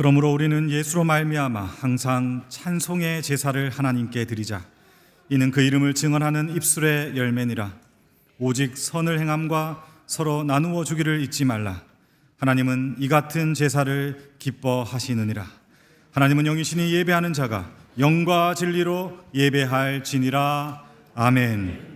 그러므로 우리는 예수로 말미암아 항상 찬송의 제사를 하나님께 드리자. 이는 그 이름을 증언하는 입술의 열매니라. 오직 선을 행함과 서로 나누어 주기를 잊지 말라. 하나님은 이 같은 제사를 기뻐하시느니라. 하나님은 영이시니 예배하는 자가 영과 진리로 예배할지니라. 아멘.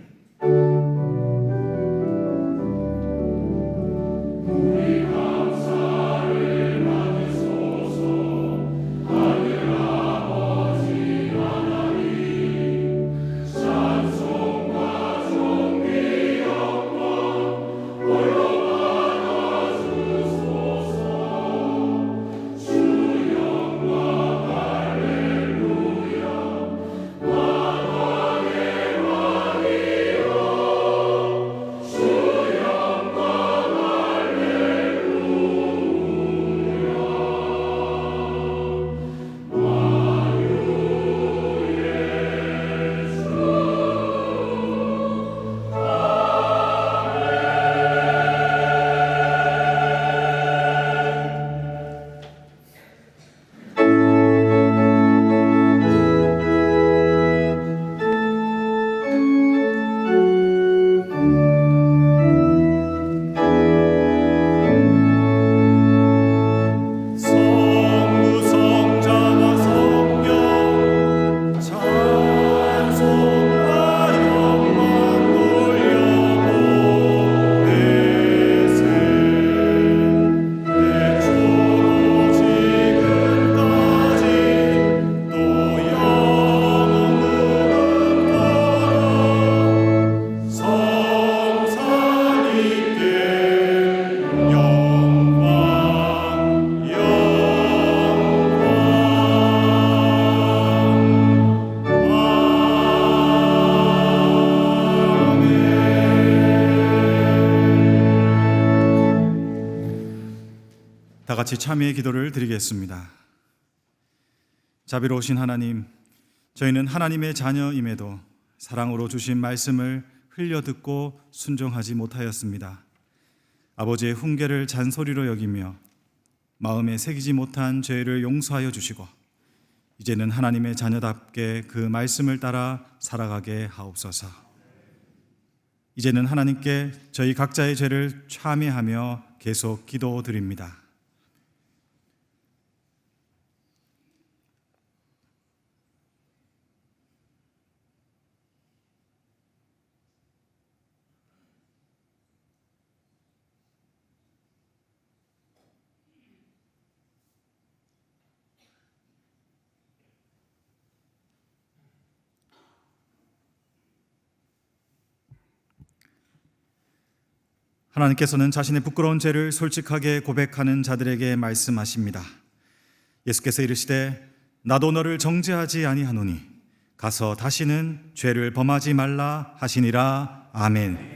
다 같이 참여의 기도를 드리겠습니다. 자비로우신 하나님, 저희는 하나님의 자녀임에도 사랑으로 주신 말씀을 흘려 듣고 순종하지 못하였습니다. 아버지의 훈계를 잔소리로 여기며 마음에 새기지 못한 죄를 용서하여 주시고 이제는 하나님의 자녀답게 그 말씀을 따라 살아가게 하옵소서. 이제는 하나님께 저희 각자의 죄를 참회하며 계속 기도드립니다. 하나님께서는 자신의 부끄러운 죄를 솔직하게 고백하는 자들에게 말씀하십니다. 예수께서 이르시되 나도 너를 정죄하지 아니하노니 가서 다시는 죄를 범하지 말라 하시니라. 아멘.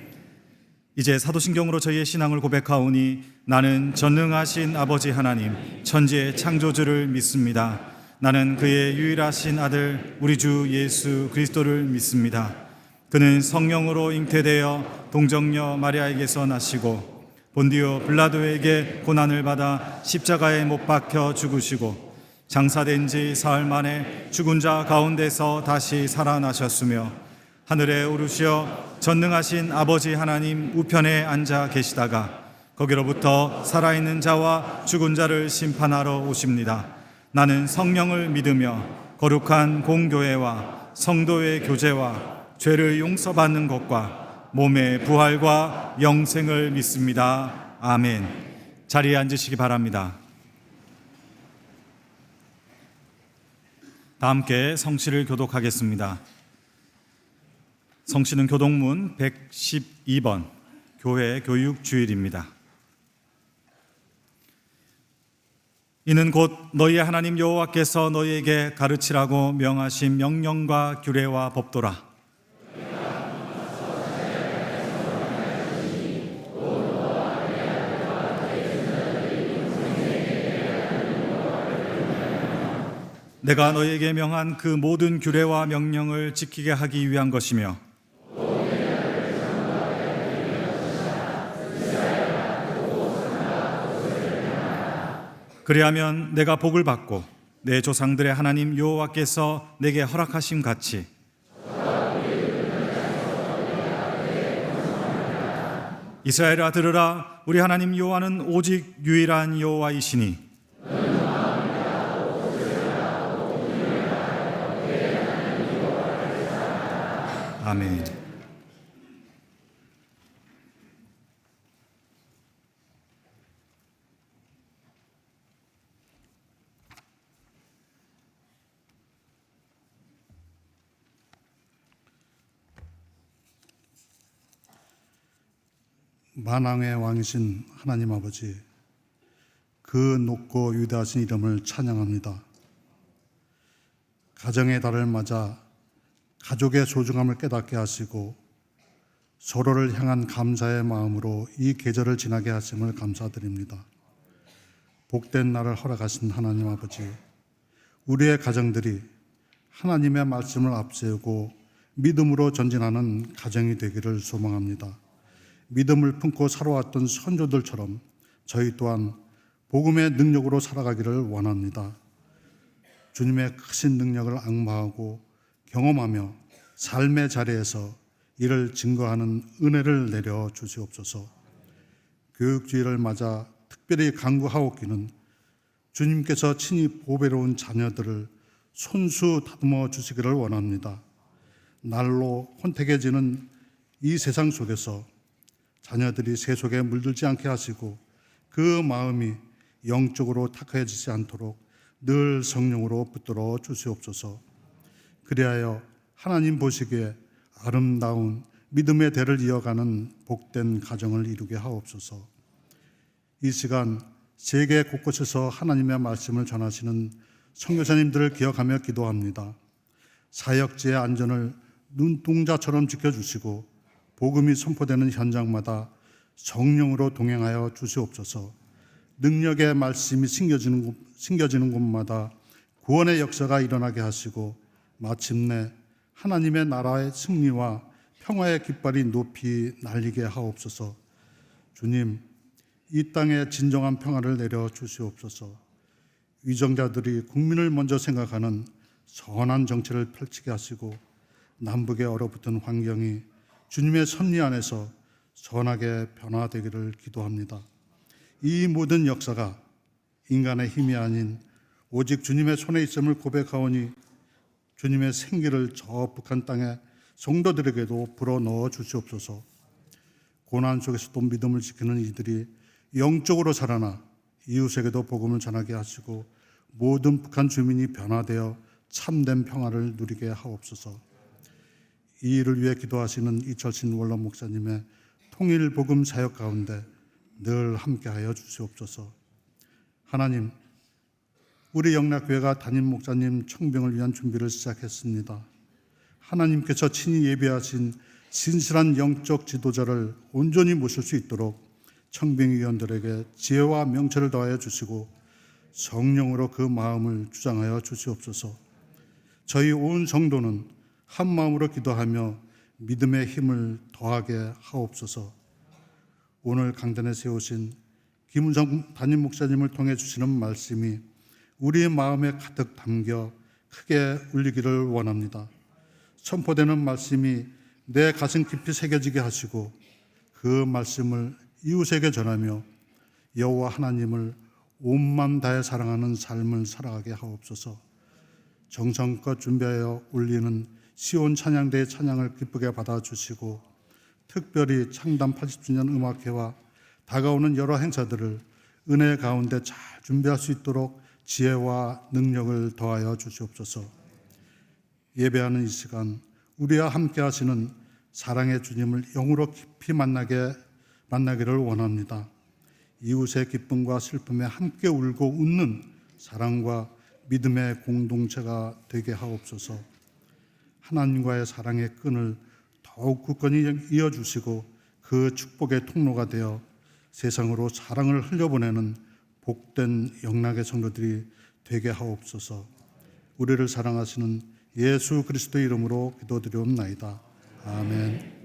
이제 사도신경으로 저희의 신앙을 고백하오니 나는 전능하신 아버지 하나님 천지의 창조주를 믿습니다. 나는 그의 유일하신 아들 우리 주 예수 그리스도를 믿습니다. 그는 성령으로 잉태되어 동정녀 마리아에게서 나시고 본디오 빌라도에게 고난을 받아 십자가에 못 박혀 죽으시고 장사된 지 사흘 만에 죽은 자 가운데서 다시 살아나셨으며 하늘에 오르시어 전능하신 아버지 하나님 우편에 앉아 계시다가 거기로부터 살아있는 자와 죽은 자를 심판하러 오십니다. 나는 성령을 믿으며 거룩한 공교회와 성도의 교제와 죄를 용서받는 것과 몸의 부활과 영생을 믿습니다. 아멘. 자리에 앉으시기 바랍니다. 다 함께 성시를 교독하겠습니다. 성시는 교독문 112번 교회 교육 주일입니다. 이는 곧 너희의 하나님 여호와께서 너희에게 가르치라고 명하신 명령과 규례와 법도라. 내가 너희에게 명한 그 모든 규례와 명령을 지키게 하기 위한 것이며 그리하면 내가 복을 받고 내 조상들의 하나님 여호와께서 내게 허락하심 같이 이스라엘아 들으라. 우리 하나님 여호와는 오직 유일한 여호와이시니 아멘. 만왕의 왕이신 하나님 아버지, 그 높고 위대하신 이름을 찬양합니다. 가정의 달을 맞아 가족의 소중함을 깨닫게 하시고 서로를 향한 감사의 마음으로 이 계절을 지나게 하심을 감사드립니다. 복된 날을 허락하신 하나님 아버지, 우리의 가정들이 하나님의 말씀을 앞세우고 믿음으로 전진하는 가정이 되기를 소망합니다. 믿음을 품고 살아왔던 선조들처럼 저희 또한 복음의 능력으로 살아가기를 원합니다. 주님의 크신 능력을 앙마하고 경험하며 삶의 자리에서 이를 증거하는 은혜를 내려 주시옵소서. 교육주의를 맞아 특별히 간구하옵기는 주님께서 친히 보배로운 자녀들을 손수 다듬어 주시기를 원합니다. 날로 혼택해지는 이 세상 속에서 자녀들이 세속에 물들지 않게 하시고 그 마음이 영적으로 탁해지지 않도록 늘 성령으로 붙들어 주시옵소서. 그리하여 하나님 보시기에 아름다운 믿음의 대를 이어가는 복된 가정을 이루게 하옵소서. 이 시간 세계 곳곳에서 하나님의 말씀을 전하시는 선교사님들을 기억하며 기도합니다. 사역지의 안전을 눈동자처럼 지켜주시고 복음이 선포되는 현장마다 성령으로 동행하여 주시옵소서. 능력의 말씀이 심겨지는 곳마다 구원의 역사가 일어나게 하시고 마침내 하나님의 나라의 승리와 평화의 깃발이 높이 날리게 하옵소서. 주님, 이 땅에 진정한 평화를 내려 주시옵소서. 위정자들이 국민을 먼저 생각하는 선한 정치를 펼치게 하시고 남북의 얼어붙은 환경이 주님의 섭리 안에서 선하게 변화되기를 기도합니다. 이 모든 역사가 인간의 힘이 아닌 오직 주님의 손에 있음을 고백하오니 주님의 생기를 저 북한 땅에 성도들에게도 불어넣어 주시옵소서. 고난 속에서도 믿음을 지키는 이들이 영적으로 살아나 이웃에게도 복음을 전하게 하시고 모든 북한 주민이 변화되어 참된 평화를 누리게 하옵소서. 이 일을 위해 기도하시는 이철신 원로 목사님의 통일 복음 사역 가운데 늘 함께하여 주시옵소서. 하나님, 우리 영락교회가 담임 목사님 청병을 위한 준비를 시작했습니다. 하나님께서 친히 예비하신 신실한 영적 지도자를 온전히 모실 수 있도록 청병위원들에게 지혜와 명철을 더하여 주시고 성령으로 그 마음을 주장하여 주시옵소서. 저희 온 성도는 한 마음으로 기도하며 믿음의 힘을 더하게 하옵소서. 오늘 강단에 세우신 김은성 담임 목사님을 통해 주시는 말씀이 우리의 마음에 가득 담겨 크게 울리기를 원합니다. 선포되는 말씀이 내 가슴 깊이 새겨지게 하시고 그 말씀을 이웃에게 전하며 여호와 하나님을 온마음 다해 사랑하는 삶을 살아가게 하옵소서. 정성껏 준비하여 울리는 시온 찬양대의 찬양을 기쁘게 받아주시고 특별히 창단 80주년 음악회와 다가오는 여러 행사들을 은혜 가운데 잘 준비할 수 있도록 지혜와 능력을 더하여 주시옵소서. 예배하는 이 시간 우리와 함께 하시는 사랑의 주님을 영으로 깊이 만나기를 원합니다. 이웃의 기쁨과 슬픔에 함께 울고 웃는 사랑과 믿음의 공동체가 되게 하옵소서. 하나님과의 사랑의 끈을 더욱 굳건히 이어주시고 그 축복의 통로가 되어 세상으로 사랑을 흘려보내는 복된 영락의 성도들이 되게 하옵소서. 우리를 사랑하시는 예수 그리스도의 이름으로 기도드리옵나이다. 아멘.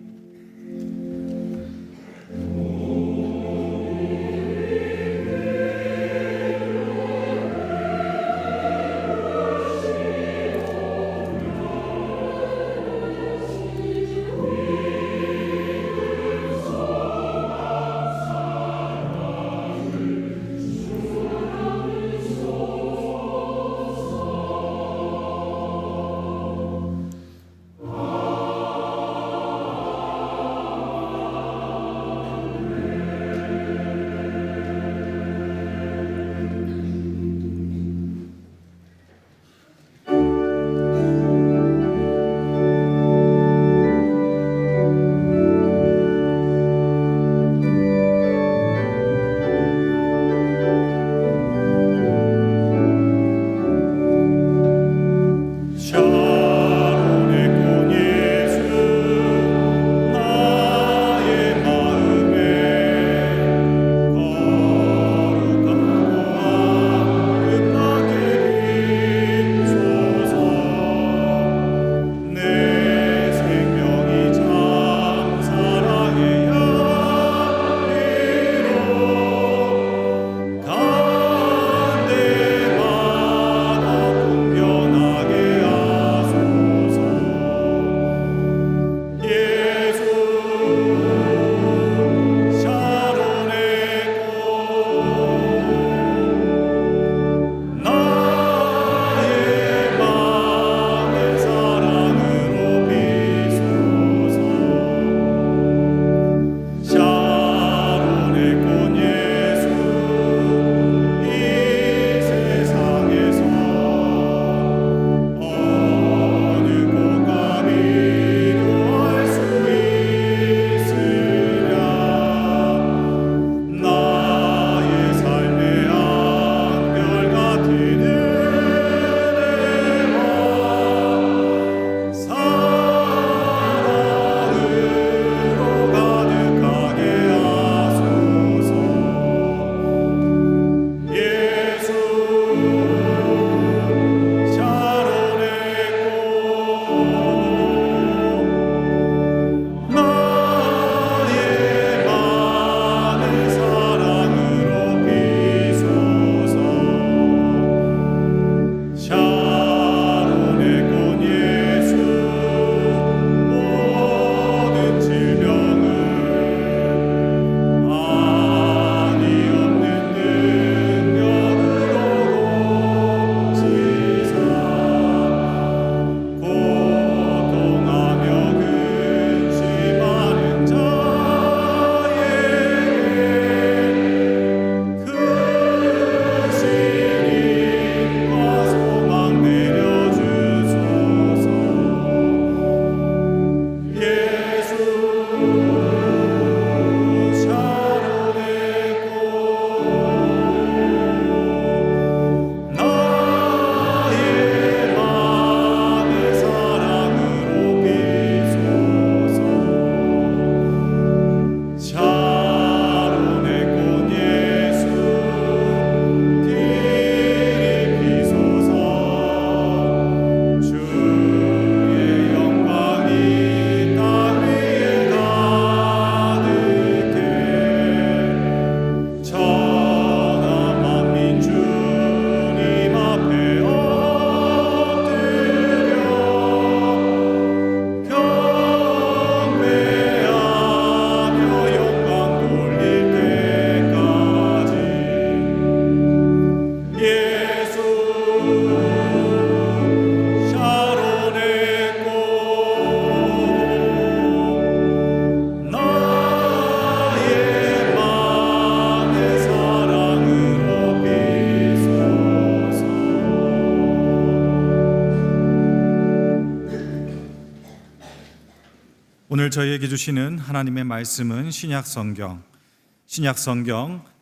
저희에게 주시는 하나님의 말씀은 신약성경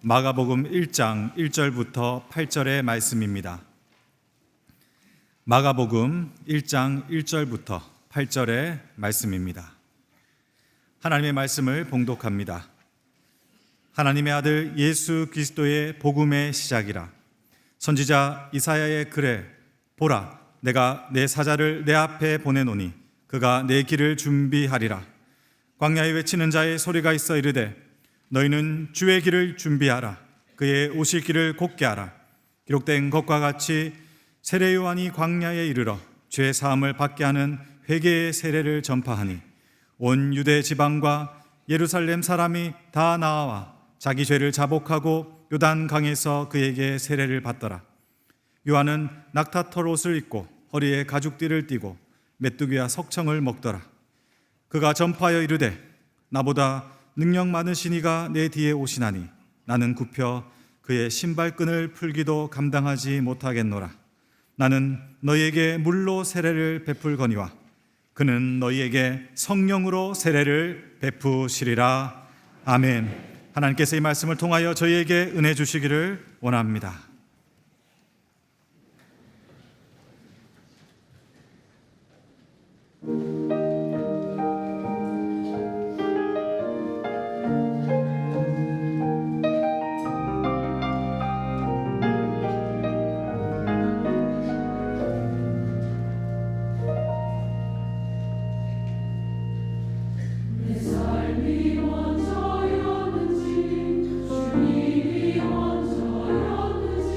마가복음 1장 1절부터 8절의 말씀입니다. 마가복음 1장 1절부터 8절의 말씀입니다. 하나님의 말씀을 봉독합니다. 하나님의 아들 예수 그리스도의 복음의 시작이라. 선지자 이사야의 글에 보라, 내가 내 사자를 내 앞에 보내노니 그가 내 길을 준비하리라. 광야에 외치는 자의 소리가 있어 이르되 너희는 주의 길을 준비하라. 그의 오실 길을 곧게 하라. 기록된 것과 같이 세례 요한이 광야에 이르러 죄 사함을 받게 하는 회개의 세례를 전파하니 온 유대 지방과 예루살렘 사람이 다 나와 자기 죄를 자복하고 요단 강에서 그에게 세례를 받더라. 요한은 낙타털 옷을 입고 허리에 가죽띠를 띠고 메뚜기와 석청을 먹더라. 그가 전파하여 이르되 나보다 능력 많으신 이가 내 뒤에 오시나니 나는 굽혀 그의 신발끈을 풀기도 감당하지 못하겠노라. 나는 너희에게 물로 세례를 베풀거니와 그는 너희에게 성령으로 세례를 베푸시리라. 아멘. 하나님께서 이 말씀을 통하여 저희에게 은혜 주시기를 원합니다. 원저였는지 주님이 원저였는지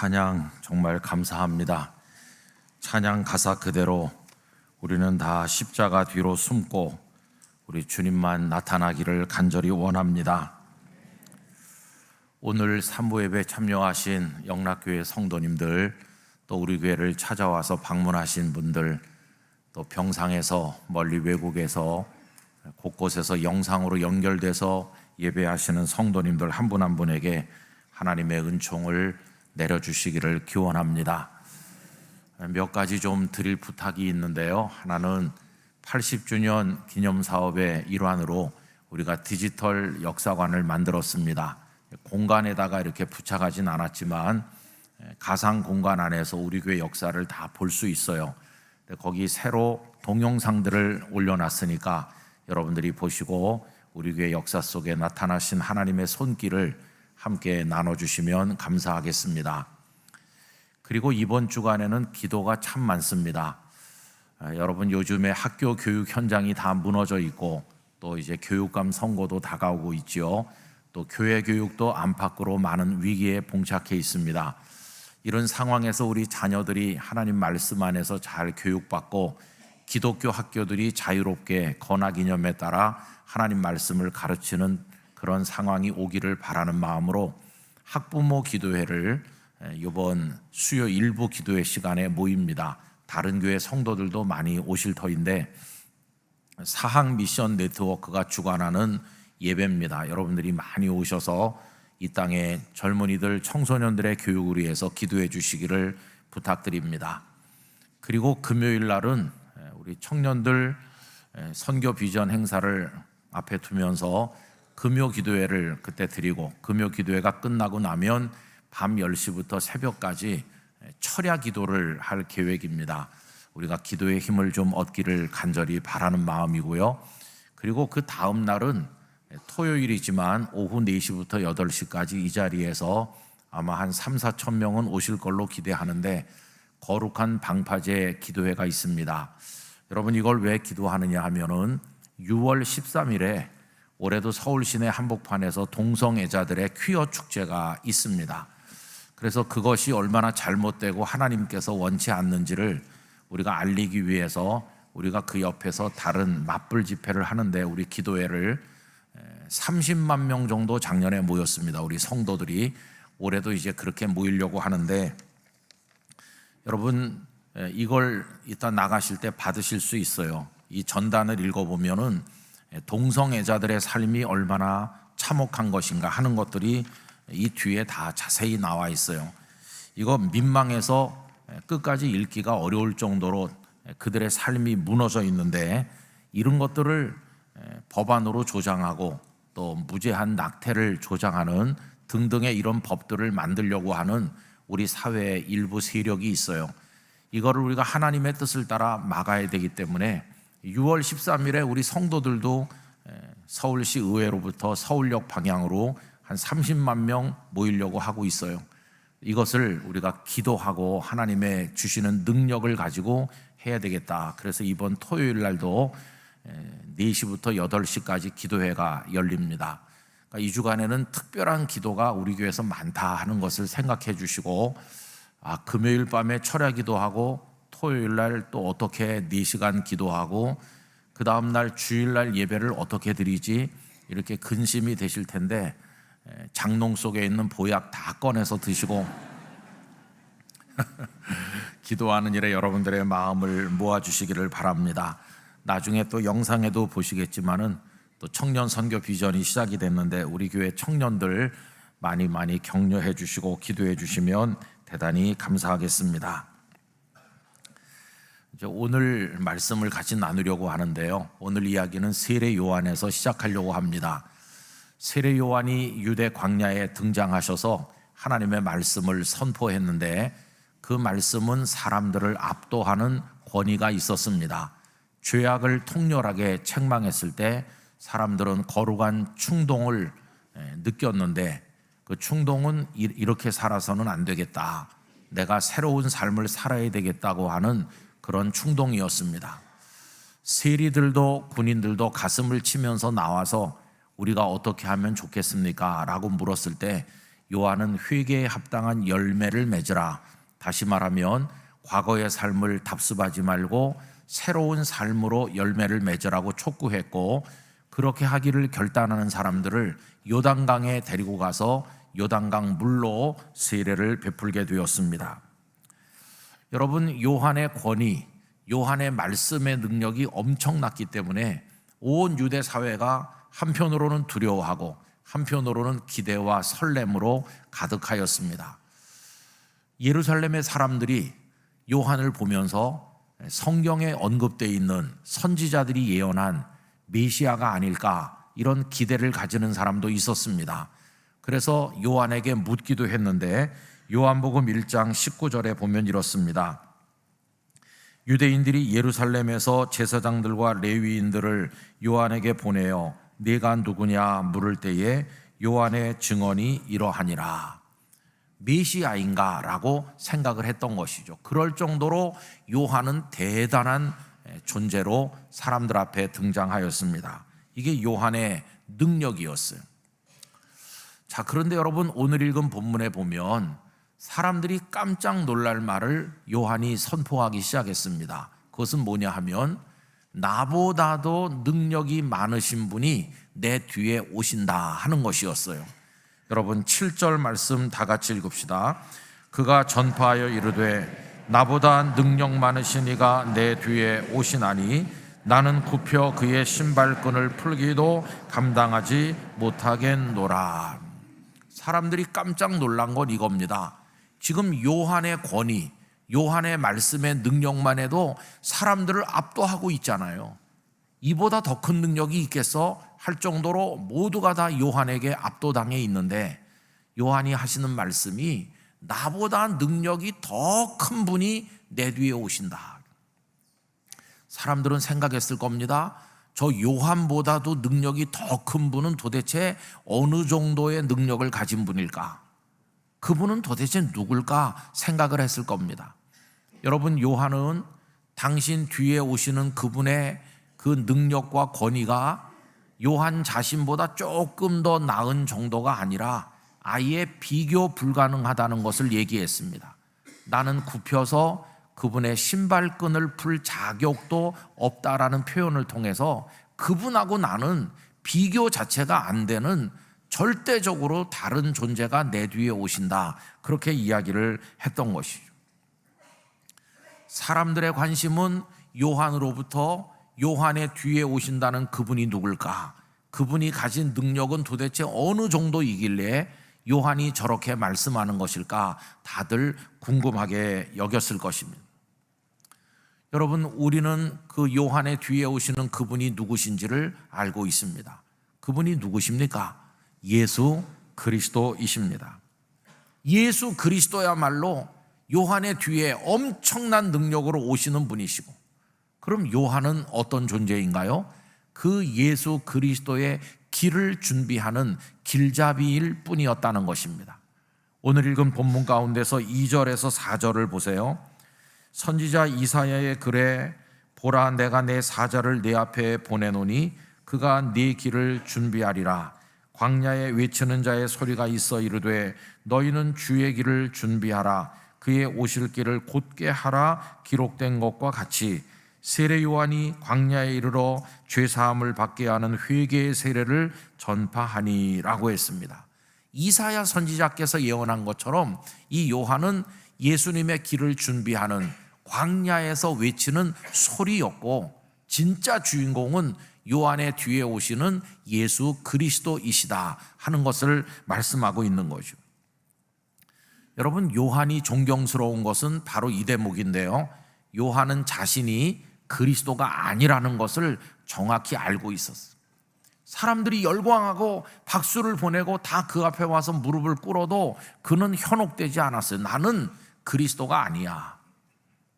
찬양 정말 감사합니다. 찬양 가사 그대로 우리는 다 십자가 뒤로 숨고 우리 주님만 나타나기를 간절히 원합니다. 오늘 산부 예배 참여하신 영락교회 성도님들, 또 우리 교회를 찾아와서 방문하신 분들, 또 병상에서 멀리 외국에서 곳곳에서 영상으로 연결돼서 예배하시는 성도님들 한 분 한 분에게 하나님의 은총을 내려주시기를 기원합니다. 몇 가지 좀 드릴 부탁이 있는데요. 하나는 80주년 기념사업의 일환으로 우리가 디지털 역사관을 만들었습니다. 공간에다가 이렇게 부착하진 않았지만 가상 공간 안에서 우리 교회 역사를 다 볼 수 있어요. 거기 새로 동영상들을 올려놨으니까 여러분들이 보시고 우리 교회 역사 속에 나타나신 하나님의 손길을 함께 나눠주시면 감사하겠습니다. 그리고 이번 주간에는 기도가 참 많습니다. 여러분, 요즘에 학교 교육 현장이 다 무너져 있고 또 이제 교육감 선거도 다가오고 있지요. 또 교회 교육도 안팎으로 많은 위기에 봉착해 있습니다. 이런 상황에서 우리 자녀들이 하나님 말씀 안에서 잘 교육받고 기독교 학교들이 자유롭게 건화기념에 따라 하나님 말씀을 가르치는 그런 상황이 오기를 바라는 마음으로 학부모 기도회를 이번 수요 일부 기도회 시간에 모입니다. 다른 교회 성도들도 많이 오실 터인데 사학 미션 네트워크가 주관하는 예배입니다. 여러분들이 많이 오셔서 이 땅의 젊은이들, 청소년들의 교육을 위해서 기도해 주시기를 부탁드립니다. 그리고 금요일 날은 우리 청년들 선교 비전 행사를 앞에 두면서 금요 기도회를 그때 드리고, 금요 기도회가 끝나고 나면 밤 10시부터 새벽까지 철야 기도를 할 계획입니다. 우리가 기도의 힘을 좀 얻기를 간절히 바라는 마음이고요. 그리고 그 다음 날은 토요일이지만 오후 4시부터 8시까지 이 자리에서 아마 한 3-4천 명은 오실 걸로 기대하는데 거룩한 방파제 기도회가 있습니다. 여러분, 이걸 왜 기도하느냐 하면은 6월 13일에 올해도 서울 시내 한복판에서 동성애자들의 퀴어 축제가 있습니다. 그래서 그것이 얼마나 잘못되고 하나님께서 원치 않는지를 우리가 알리기 위해서 우리가 그 옆에서 다른 맞불 집회를 하는데 우리 기도회를 30만 명 정도 작년에 모였습니다. 우리 성도들이 올해도 이제 그렇게 모이려고 하는데, 여러분 이걸 이따 나가실 때 받으실 수 있어요. 이 전단을 읽어보면은 동성애자들의 삶이 얼마나 참혹한 것인가 하는 것들이 이 뒤에 다 자세히 나와 있어요. 이거 민망해서 끝까지 읽기가 어려울 정도로 그들의 삶이 무너져 있는데, 이런 것들을 법안으로 조장하고 또 무제한 낙태를 조장하는 등등의 이런 법들을 만들려고 하는 우리 사회의 일부 세력이 있어요. 이거를 우리가 하나님의 뜻을 따라 막아야 되기 때문에 6월 13일에 우리 성도들도 서울시 의회로부터 서울역 방향으로 한 30만 명 모이려고 하고 있어요. 이것을 우리가 기도하고 하나님의 주시는 능력을 가지고 해야 되겠다. 그래서 이번 토요일 날도 4시부터 8시까지 기도회가 열립니다. 그러니까 이 주간에는 특별한 기도가 우리 교회에서 많다 하는 것을 생각해 주시고, 금요일 밤에 철야 기도하고 토요일 날 또 어떻게 4시간 기도하고 그 다음 날 주일 날 예배를 어떻게 드리지, 이렇게 근심이 되실 텐데 장롱 속에 있는 보약 다 꺼내서 드시고 기도하는 일에 여러분들의 마음을 모아주시기를 바랍니다. 나중에 또 영상에도 보시겠지만은 또 청년 선교 비전이 시작이 됐는데 우리 교회 청년들 많이 격려해 주시고 기도해 주시면 대단히 감사하겠습니다. 이제 오늘 말씀을 같이 나누려고 하는데요. 오늘 이야기는 세례 요한에서 시작하려고 합니다. 세례 요한이 유대 광야에 등장하셔서 하나님의 말씀을 선포했는데 그 말씀은 사람들을 압도하는 권위가 있었습니다. 죄악을 통렬하게 책망했을 때 사람들은 거룩한 충동을 느꼈는데, 그 충동은 이렇게 살아서는 안 되겠다, 내가 새로운 삶을 살아야 되겠다고 하는 그런 충동이었습니다. 세리들도 군인들도 가슴을 치면서 나와서 우리가 어떻게 하면 좋겠습니까? 라고 물었을 때 요한은 회개에 합당한 열매를 맺으라. 다시 말하면 과거의 삶을 답습하지 말고 새로운 삶으로 열매를 맺으라고 촉구했고, 그렇게 하기를 결단하는 사람들을 요단강에 데리고 가서 요단강 물로 세례를 베풀게 되었습니다. 여러분, 요한의 권위, 요한의 말씀의 능력이 엄청났기 때문에 온 유대 사회가 한편으로는 두려워하고 한편으로는 기대와 설렘으로 가득하였습니다. 예루살렘의 사람들이 요한을 보면서 성경에 언급되어 있는 선지자들이 예언한 메시아가 아닐까, 이런 기대를 가지는 사람도 있었습니다. 그래서 요한에게 묻기도 했는데, 요한복음 1장 19절에 보면 이렇습니다. 유대인들이 예루살렘에서 제사장들과 레위인들을 요한에게 보내어 네가 누구냐 물을 때에 요한의 증언이 이러하니라. 메시아인가 라고 생각을 했던 것이죠. 그럴 정도로 요한은 대단한 존재로 사람들 앞에 등장하였습니다. 이게 요한의 능력이었어요. 자, 그런데 여러분, 오늘 읽은 본문에 보면 사람들이 깜짝 놀랄 말을 요한이 선포하기 시작했습니다. 그것은 뭐냐 하면, 나보다도 능력이 많으신 분이 내 뒤에 오신다 하는 것이었어요. 여러분, 7절 말씀 다 같이 읽읍시다. 그가 전파하여 이르되 나보다 능력 많으신 이가 내 뒤에 오시나니 나는 굽혀 그의 신발끈을 풀기도 감당하지 못하겠노라. 사람들이 깜짝 놀란 건 이겁니다. 지금 요한의 권위, 요한의 말씀의 능력만 해도 사람들을 압도하고 있잖아요. 이보다 더 큰 능력이 있겠어? 할 정도로 모두가 다 요한에게 압도당해 있는데, 요한이 하시는 말씀이 나보다 능력이 더 큰 분이 내 뒤에 오신다. 사람들은 생각했을 겁니다. 저 요한보다도 능력이 더 큰 분은 도대체 어느 정도의 능력을 가진 분일까? 그분은 도대체 누굴까 생각을 했을 겁니다. 여러분, 요한은 당신 뒤에 오시는 그분의 그 능력과 권위가 요한 자신보다 조금 더 나은 정도가 아니라 아예 비교 불가능하다는 것을 얘기했습니다. 나는 굽혀서 그분의 신발끈을 풀 자격도 없다라는 표현을 통해서 그분하고 나는 비교 자체가 안 되는 절대적으로 다른 존재가 내 뒤에 오신다, 그렇게 이야기를 했던 것이죠. 사람들의 관심은 요한으로부터 요한의 뒤에 오신다는 그분이 누굴까? 그분이 가진 능력은 도대체 어느 정도이길래 요한이 저렇게 말씀하는 것일까? 다들 궁금하게 여겼을 것입니다. 여러분, 우리는 그 요한의 뒤에 오시는 그분이 누구신지를 알고 있습니다. 그분이 누구십니까? 예수 그리스도이십니다. 예수 그리스도야말로 요한의 뒤에 엄청난 능력으로 오시는 분이시고, 그럼 요한은 어떤 존재인가요? 그 예수 그리스도의 길을 준비하는 길잡이일 뿐이었다는 것입니다. 오늘 읽은 본문 가운데서 2절에서 4절을 보세요. 선지자 이사야의 글에 보라, 내가 내 사자를 내 앞에 보내노니 그가 네 길을 준비하리라. 광야에 외치는 자의 소리가 있어 이르되 너희는 주의 길을 준비하라. 그의 오실 길을 곧게 하라. 기록된 것과 같이 세례 요한이 광야에 이르러 죄사함을 받게 하는 회개의 세례를 전파하니라고 했습니다. 이사야 선지자께서 예언한 것처럼 이 요한은 예수님의 길을 준비하는 광야에서 외치는 소리였고, 진짜 주인공은 요한의 뒤에 오시는 예수 그리스도이시다 하는 것을 말씀하고 있는 거죠. 여러분, 요한이 존경스러운 것은 바로 이 대목인데요. 요한은 자신이 그리스도가 아니라는 것을 정확히 알고 있었어요. 사람들이 열광하고 박수를 보내고 다 그 앞에 와서 무릎을 꿇어도 그는 현혹되지 않았어요. 나는 그리스도가 아니야.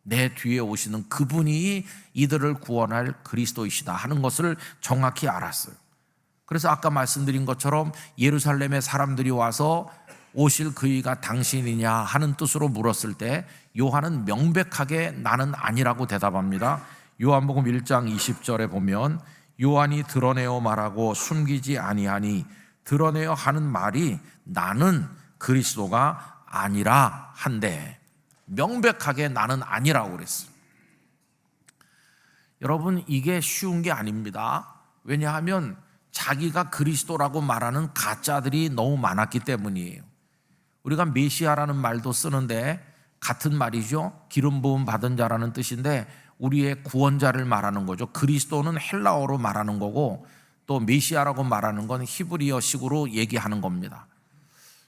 내 뒤에 오시는 그분이 이들을 구원할 그리스도이시다 하는 것을 정확히 알았어요. 그래서 아까 말씀드린 것처럼 예루살렘의 사람들이 와서 오실 그이가 당신이냐 하는 뜻으로 물었을 때 요한은 명백하게 나는 아니라고 대답합니다. 요한복음 1장 20절에 보면 요한이 드러내어 말하고 숨기지 아니하니, 드러내어 하는 말이 나는 그리스도가 아니라 한데, 명백하게 나는 아니라고 그랬어요. 여러분, 이게 쉬운 게 아닙니다. 왜냐하면 자기가 그리스도라고 말하는 가짜들이 너무 많았기 때문이에요. 우리가 메시아라는 말도 쓰는데 같은 말이죠. 기름 부음 받은 자라는 뜻인데 우리의 구원자를 말하는 거죠. 그리스도는 헬라어로 말하는 거고 또 메시아라고 말하는 건 히브리어식으로 얘기하는 겁니다.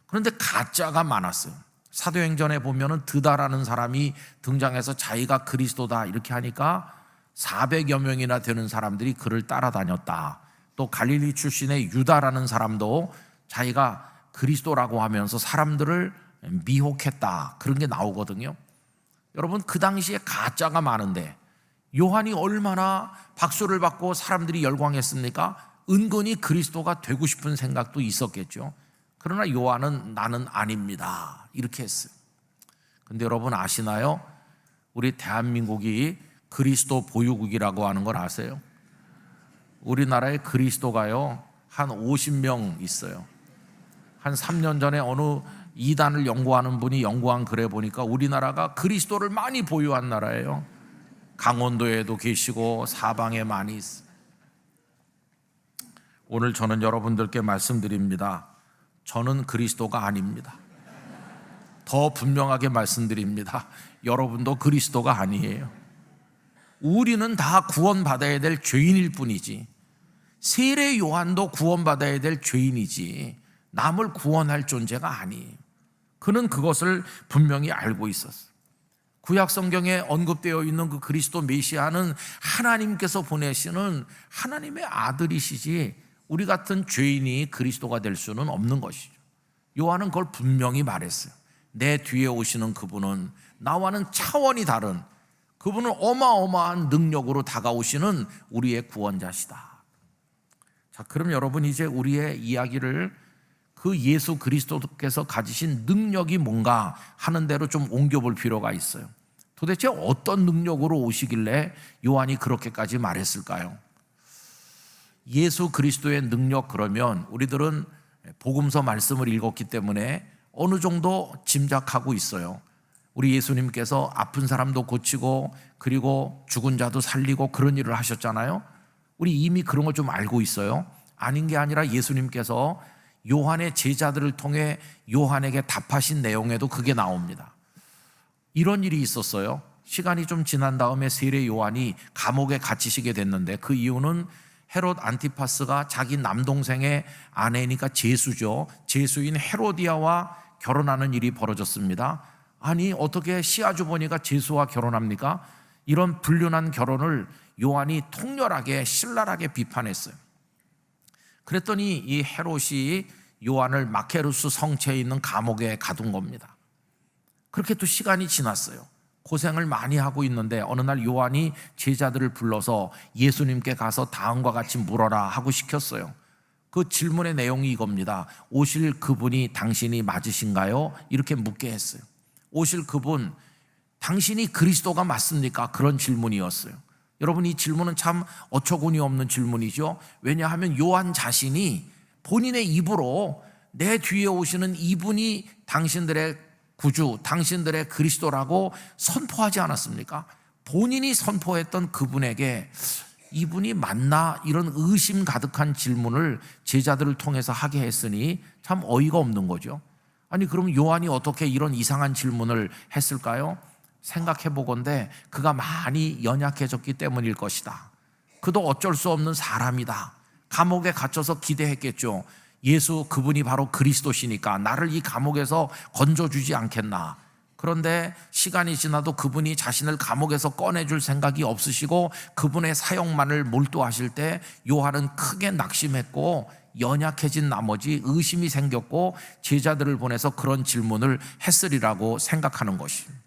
그런데 가짜가 많았어요. 사도행전에 보면은 드다라는 사람이 등장해서 자기가 그리스도다 이렇게 하니까 400여 명이나 되는 사람들이 그를 따라다녔다. 또 갈릴리 출신의 유다라는 사람도 자기가 그리스도라고 하면서 사람들을 미혹했다. 그런 게 나오거든요. 여러분, 그 당시에 가짜가 많은데 요한이 얼마나 박수를 받고 사람들이 열광했습니까? 은근히 그리스도가 되고 싶은 생각도 있었겠죠. 그러나 요한은 나는 아닙니다 이렇게 했어요. 근데 여러분 아시나요? 우리 대한민국이 그리스도 보유국이라고 하는 걸 아세요? 우리나라에 그리스도가요 한 50명 있어요. 한 3년 전에 어느 이단을 연구하는 분이 연구한 글에 보니까 우리나라가 그리스도를 많이 보유한 나라예요. 강원도에도 계시고 사방에 많이 있어요. 오늘 저는 여러분들께 말씀드립니다. 저는 그리스도가 아닙니다. 더 분명하게 말씀드립니다. 여러분도 그리스도가 아니에요. 우리는 다 구원받아야 될 죄인일 뿐이지, 세례 요한도 구원받아야 될 죄인이지 남을 구원할 존재가 아니에요. 그는 그것을 분명히 알고 있었어요. 구약 성경에 언급되어 있는 그 그리스도 메시아는 하나님께서 보내시는 하나님의 아들이시지 우리 같은 죄인이 그리스도가 될 수는 없는 것이죠. 요한은 그걸 분명히 말했어요. 내 뒤에 오시는 그분은 나와는 차원이 다른, 그분은 어마어마한 능력으로 다가오시는 우리의 구원자시다. 자, 그럼 여러분 이제 우리의 이야기를 그 예수 그리스도께서 가지신 능력이 뭔가 하는 대로 좀 옮겨볼 필요가 있어요. 도대체 어떤 능력으로 오시길래 요한이 그렇게까지 말했을까요? 예수 그리스도의 능력, 그러면 우리들은 복음서 말씀을 읽었기 때문에 어느 정도 짐작하고 있어요. 우리 예수님께서 아픈 사람도 고치고 그리고 죽은 자도 살리고 그런 일을 하셨잖아요. 우리 이미 그런 걸 좀 알고 있어요. 아닌 게 아니라 예수님께서 요한의 제자들을 통해 요한에게 답하신 내용에도 그게 나옵니다. 이런 일이 있었어요. 시간이 좀 지난 다음에 세례 요한이 감옥에 갇히시게 됐는데 그 이유는 헤롯 안티파스가 자기 남동생의 아내니까 제수죠. 제수인 헤로디아와 결혼하는 일이 벌어졌습니다. 아니, 어떻게 시아주버니가 제수와 결혼합니까? 이런 불륜한 결혼을 요한이 통렬하게 신랄하게 비판했어요. 그랬더니 이 헤롯이 요한을 마케루스 성체에 있는 감옥에 가둔 겁니다. 그렇게 또 시간이 지났어요. 고생을 많이 하고 있는데 어느 날 요한이 제자들을 불러서 예수님께 가서 다음과 같이 물어라 하고 시켰어요. 그 질문의 내용이 이겁니다. 오실 그분이 당신이 맞으신가요? 이렇게 묻게 했어요. 오실 그분, 당신이 그리스도가 맞습니까? 그런 질문이었어요. 여러분, 이 질문은 참 어처구니 없는 질문이죠. 왜냐하면 요한 자신이 본인의 입으로 내 뒤에 오시는 이분이 당신들의 구주, 당신들의 그리스도라고 선포하지 않았습니까? 본인이 선포했던 그분에게 이분이 맞나? 이런 의심 가득한 질문을 제자들을 통해서 하게 했으니 참 어이가 없는 거죠. 아니, 그럼 요한이 어떻게 이런 이상한 질문을 했을까요? 생각해 보건대 그가 많이 연약해졌기 때문일 것이다. 그도 어쩔 수 없는 사람이다. 감옥에 갇혀서 기대했겠죠. 예수 그분이 바로 그리스도시니까 나를 이 감옥에서 건져주지 않겠나. 그런데 시간이 지나도 그분이 자신을 감옥에서 꺼내줄 생각이 없으시고 그분의 사역만을 몰두하실 때 요한은 크게 낙심했고 연약해진 나머지 의심이 생겼고 제자들을 보내서 그런 질문을 했으리라고 생각하는 것입니다.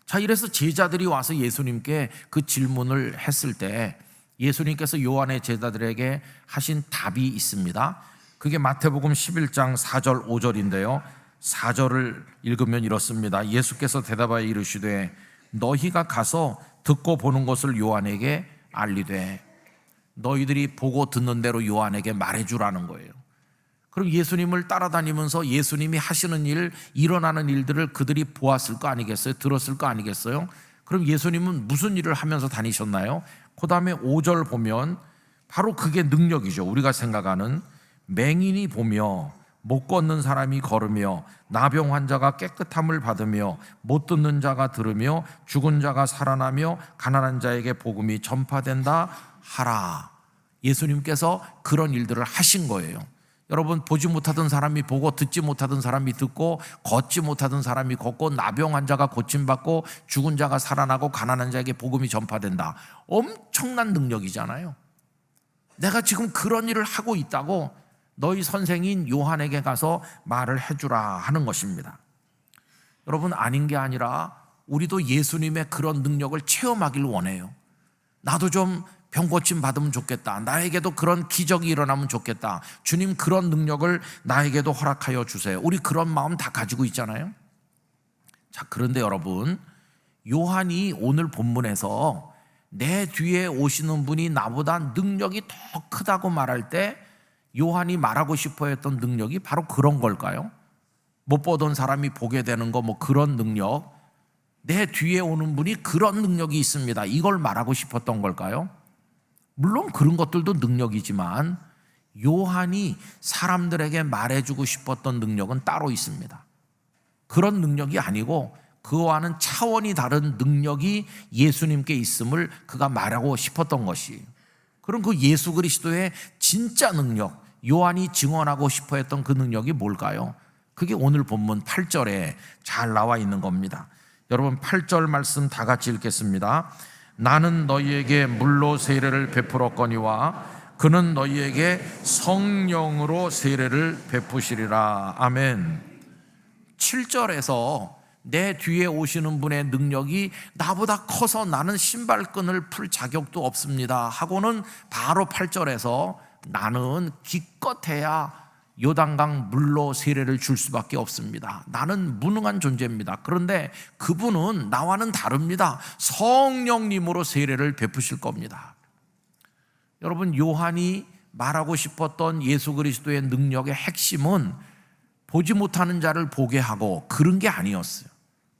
자, 이래서 제자들이 와서 예수님께 그 질문을 했을 때 예수님께서 요한의 제자들에게 하신 답이 있습니다. 그게 마태복음 11장 4절 5절인데요 4절을 읽으면 이렇습니다. 예수께서 대답하여 이르시되 너희가 가서 듣고 보는 것을 요한에게 알리되. 너희들이 보고 듣는 대로 요한에게 말해주라는 거예요. 그럼 예수님을 따라다니면서 예수님이 하시는 일, 일어나는 일들을 그들이 보았을 거 아니겠어요? 들었을 거 아니겠어요? 그럼 예수님은 무슨 일을 하면서 다니셨나요? 그 다음에 5절 보면 바로 그게 능력이죠. 우리가 생각하는 맹인이 보며 못 걷는 사람이 걸으며 나병 환자가 깨끗함을 받으며 못 듣는 자가 들으며 죽은 자가 살아나며 가난한 자에게 복음이 전파된다 하라. 예수님께서 그런 일들을 하신 거예요. 여러분, 보지 못하던 사람이 보고 듣지 못하던 사람이 듣고 걷지 못하던 사람이 걷고 나병 환자가 고침받고 죽은 자가 살아나고 가난한 자에게 복음이 전파된다. 엄청난 능력이잖아요. 내가 지금 그런 일을 하고 있다고 너희 선생인 요한에게 가서 말을 해주라 하는 것입니다. 여러분, 아닌 게 아니라 우리도 예수님의 그런 능력을 체험하길 원해요. 나도 좀 병고침 받으면 좋겠다. 나에게도 그런 기적이 일어나면 좋겠다. 주님, 그런 능력을 나에게도 허락하여 주세요. 우리 그런 마음 다 가지고 있잖아요. 자, 그런데 여러분, 요한이 오늘 본문에서 내 뒤에 오시는 분이 나보다 능력이 더 크다고 말할 때 요한이 말하고 싶어 했던 능력이 바로 그런 걸까요? 못 보던 사람이 보게 되는 거, 뭐 그런 능력, 내 뒤에 오는 분이 그런 능력이 있습니다, 이걸 말하고 싶었던 걸까요? 물론 그런 것들도 능력이지만 요한이 사람들에게 말해주고 싶었던 능력은 따로 있습니다. 그런 능력이 아니고 그와는 차원이 다른 능력이 예수님께 있음을 그가 말하고 싶었던 것이에요. 그럼 그 예수 그리스도의 진짜 능력, 요한이 증언하고 싶어 했던 그 능력이 뭘까요? 그게 오늘 본문 8절에 잘 나와 있는 겁니다. 여러분, 8절 말씀 다 같이 읽겠습니다. 나는 너희에게 물로 세례를 베풀었거니와 그는 너희에게 성령으로 세례를 베푸시리라. 아멘. 7절에서 내 뒤에 오시는 분의 능력이 나보다 커서 나는 신발끈을 풀 자격도 없습니다 하고는 바로 8절에서 나는 기껏해야 요단강 물로 세례를 줄 수밖에 없습니다. 나는 무능한 존재입니다. 그런데 그분은 나와는 다릅니다. 성령님으로 세례를 베푸실 겁니다. 여러분, 요한이 말하고 싶었던 예수 그리스도의 능력의 핵심은 보지 못하는 자를 보게 하고 그런 게 아니었어요.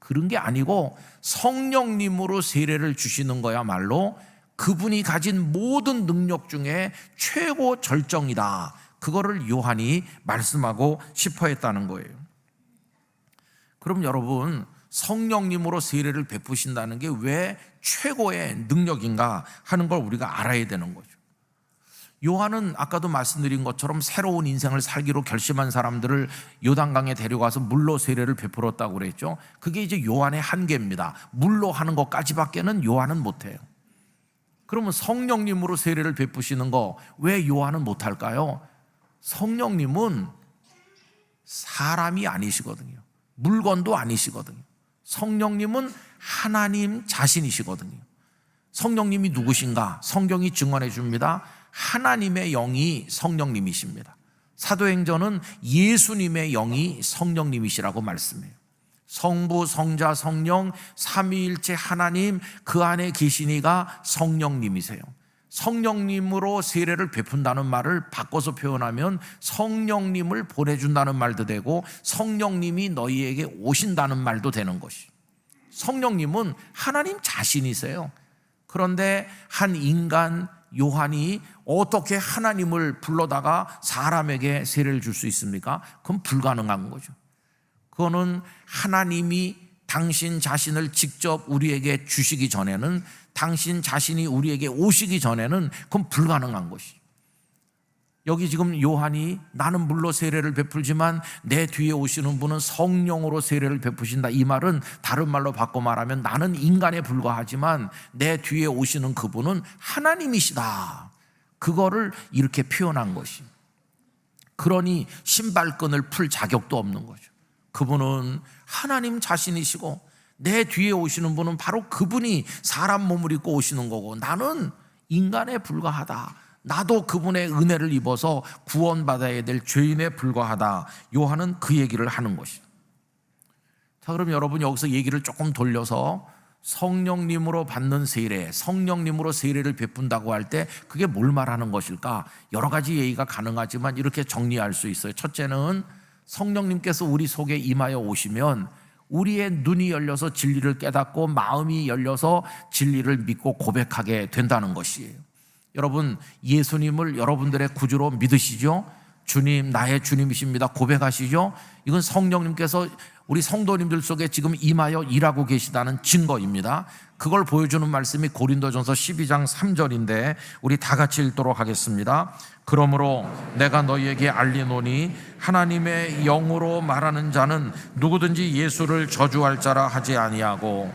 그런 게 아니고 성령님으로 세례를 주시는 거야말로 그분이 가진 모든 능력 중에 최고 절정이다. 그거를 요한이 말씀하고 싶어 했다는 거예요. 그럼 여러분, 성령님으로 세례를 베푸신다는 게 왜 최고의 능력인가 하는 걸 우리가 알아야 되는 거죠. 요한은 아까도 말씀드린 것처럼 새로운 인생을 살기로 결심한 사람들을 요단강에 데려가서 물로 세례를 베풀었다고 그랬죠. 그게 이제 요한의 한계입니다. 물로 하는 것까지밖에는 요한은 못해요. 그러면 성령님으로 세례를 베푸시는 거 왜 요한은 못할까요? 성령님은 사람이 아니시거든요. 물건도 아니시거든요. 성령님은 하나님 자신이시거든요. 성령님이 누구신가? 성경이 증언해 줍니다. 하나님의 영이 성령님이십니다. 사도행전은 예수님의 영이 성령님이시라고 말씀해요. 성부, 성자, 성령 삼위일체 하나님, 그 안에 계시니가 성령님이세요. 성령님으로 세례를 베푼다는 말을 바꿔서 표현하면 성령님을 보내준다는 말도 되고 성령님이 너희에게 오신다는 말도 되는 것이. 성령님은 하나님 자신이세요. 그런데 한 인간 요한이 어떻게 하나님을 불러다가 사람에게 세례를 줄 수 있습니까? 그건 불가능한 거죠. 그거는 하나님이 당신 자신을 직접 우리에게 주시기 전에는, 당신 자신이 우리에게 오시기 전에는 그건 불가능한 것이. 여기 지금 요한이 나는 물로 세례를 베풀지만 내 뒤에 오시는 분은 성령으로 세례를 베푸신다, 이 말은 다른 말로 바꿔 말하면 나는 인간에 불과하지만 내 뒤에 오시는 그분은 하나님이시다, 그거를 이렇게 표현한 것이. 그러니 신발끈을 풀 자격도 없는 거죠. 그분은 하나님 자신이시고 내 뒤에 오시는 분은 바로 그분이 사람 몸을 입고 오시는 거고 나는 인간에 불과하다, 나도 그분의 은혜를 입어서 구원받아야 될 죄인에 불과하다. 요한은 그 얘기를 하는 것이죠. 자, 그럼 여러분 여기서 얘기를 조금 돌려서 성령님으로 받는 세례, 성령님으로 세례를 베푼다고 할 때 그게 뭘 말하는 것일까? 여러 가지 얘기가 가능하지만 이렇게 정리할 수 있어요. 첫째는 성령님께서 우리 속에 임하여 오시면 우리의 눈이 열려서 진리를 깨닫고 마음이 열려서 진리를 믿고 고백하게 된다는 것이에요. 여러분, 예수님을 여러분들의 구주로 믿으시죠? 주님, 나의 주님이십니다 고백하시죠? 이건 성령님께서 우리 성도님들 속에 지금 임하여 일하고 계시다는 증거입니다. 그걸 보여주는 말씀이 고린도전서 12장 3절인데 우리 다 같이 읽도록 하겠습니다. 그러므로 내가 너희에게 알리노니 하나님의 영으로 말하는 자는 누구든지 예수를 저주할 자라 하지 아니하고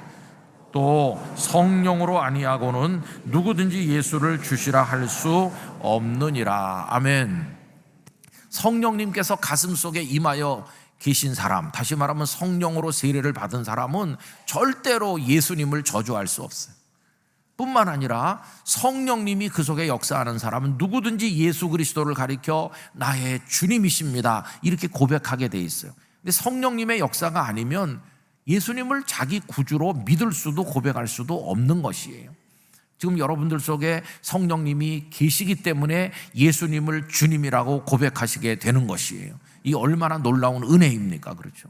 또 성령으로 아니하고는 누구든지 예수를 주시라 할 수 없느니라. 아멘. 성령님께서 가슴 속에 임하여 계신 사람, 다시 말하면 성령으로 세례를 받은 사람은 절대로 예수님을 저주할 수 없어요. 뿐만 아니라 성령님이 그 속에 역사하는 사람은 누구든지 예수 그리스도를 가리켜 나의 주님이십니다 이렇게 고백하게 돼 있어요. 근데 성령님의 역사가 아니면 예수님을 자기 구주로 믿을 수도 고백할 수도 없는 것이에요. 지금 여러분들 속에 성령님이 계시기 때문에 예수님을 주님이라고 고백하시게 되는 것이에요. 이 얼마나 놀라운 은혜입니까? 그렇죠?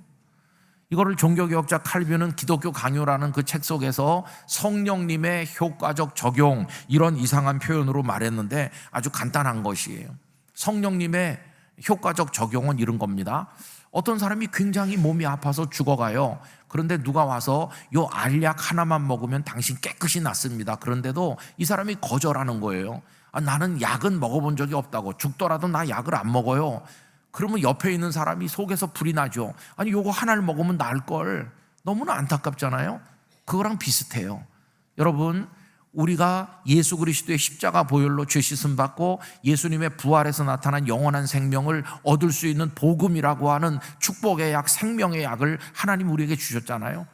이거를 종교개혁자 칼빈은 기독교 강요라는 그 책 속에서 성령님의 효과적 적용, 이런 이상한 표현으로 말했는데 아주 간단한 것이에요. 성령님의 효과적 적용은 이런 겁니다. 어떤 사람이 굉장히 몸이 아파서 죽어가요. 그런데 누가 와서 요 알약 하나만 먹으면 당신 깨끗이 낫습니다. 그런데도 이 사람이 거절하는 거예요. 나는 약은 먹어본 적이 없다고. 죽더라도 나 약을 안 먹어요. 그러면 옆에 있는 사람이 속에서 불이 나죠. 아니 요거 하나를 먹으면 나을걸. 너무나 안타깝잖아요. 그거랑 비슷해요. 여러분, 우리가 예수 그리스도의 십자가 보혈로 죄 씻음 받고 예수님의 부활에서 나타난 영원한 생명을 얻을 수 있는 복음이라고 하는 축복의 약, 생명의 약을 하나님 우리에게 주셨잖아요.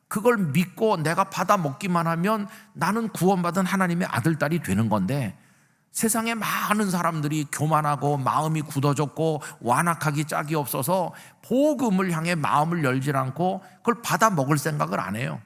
그걸 믿고 내가 받아 먹기만 하면 나는 구원받은 하나님의 아들, 딸이 되는 건데, 세상에 많은 사람들이 교만하고 마음이 굳어졌고 완악하기 짝이 없어서 복음을 향해 마음을 열지 않고 그걸 받아 먹을 생각을 안 해요.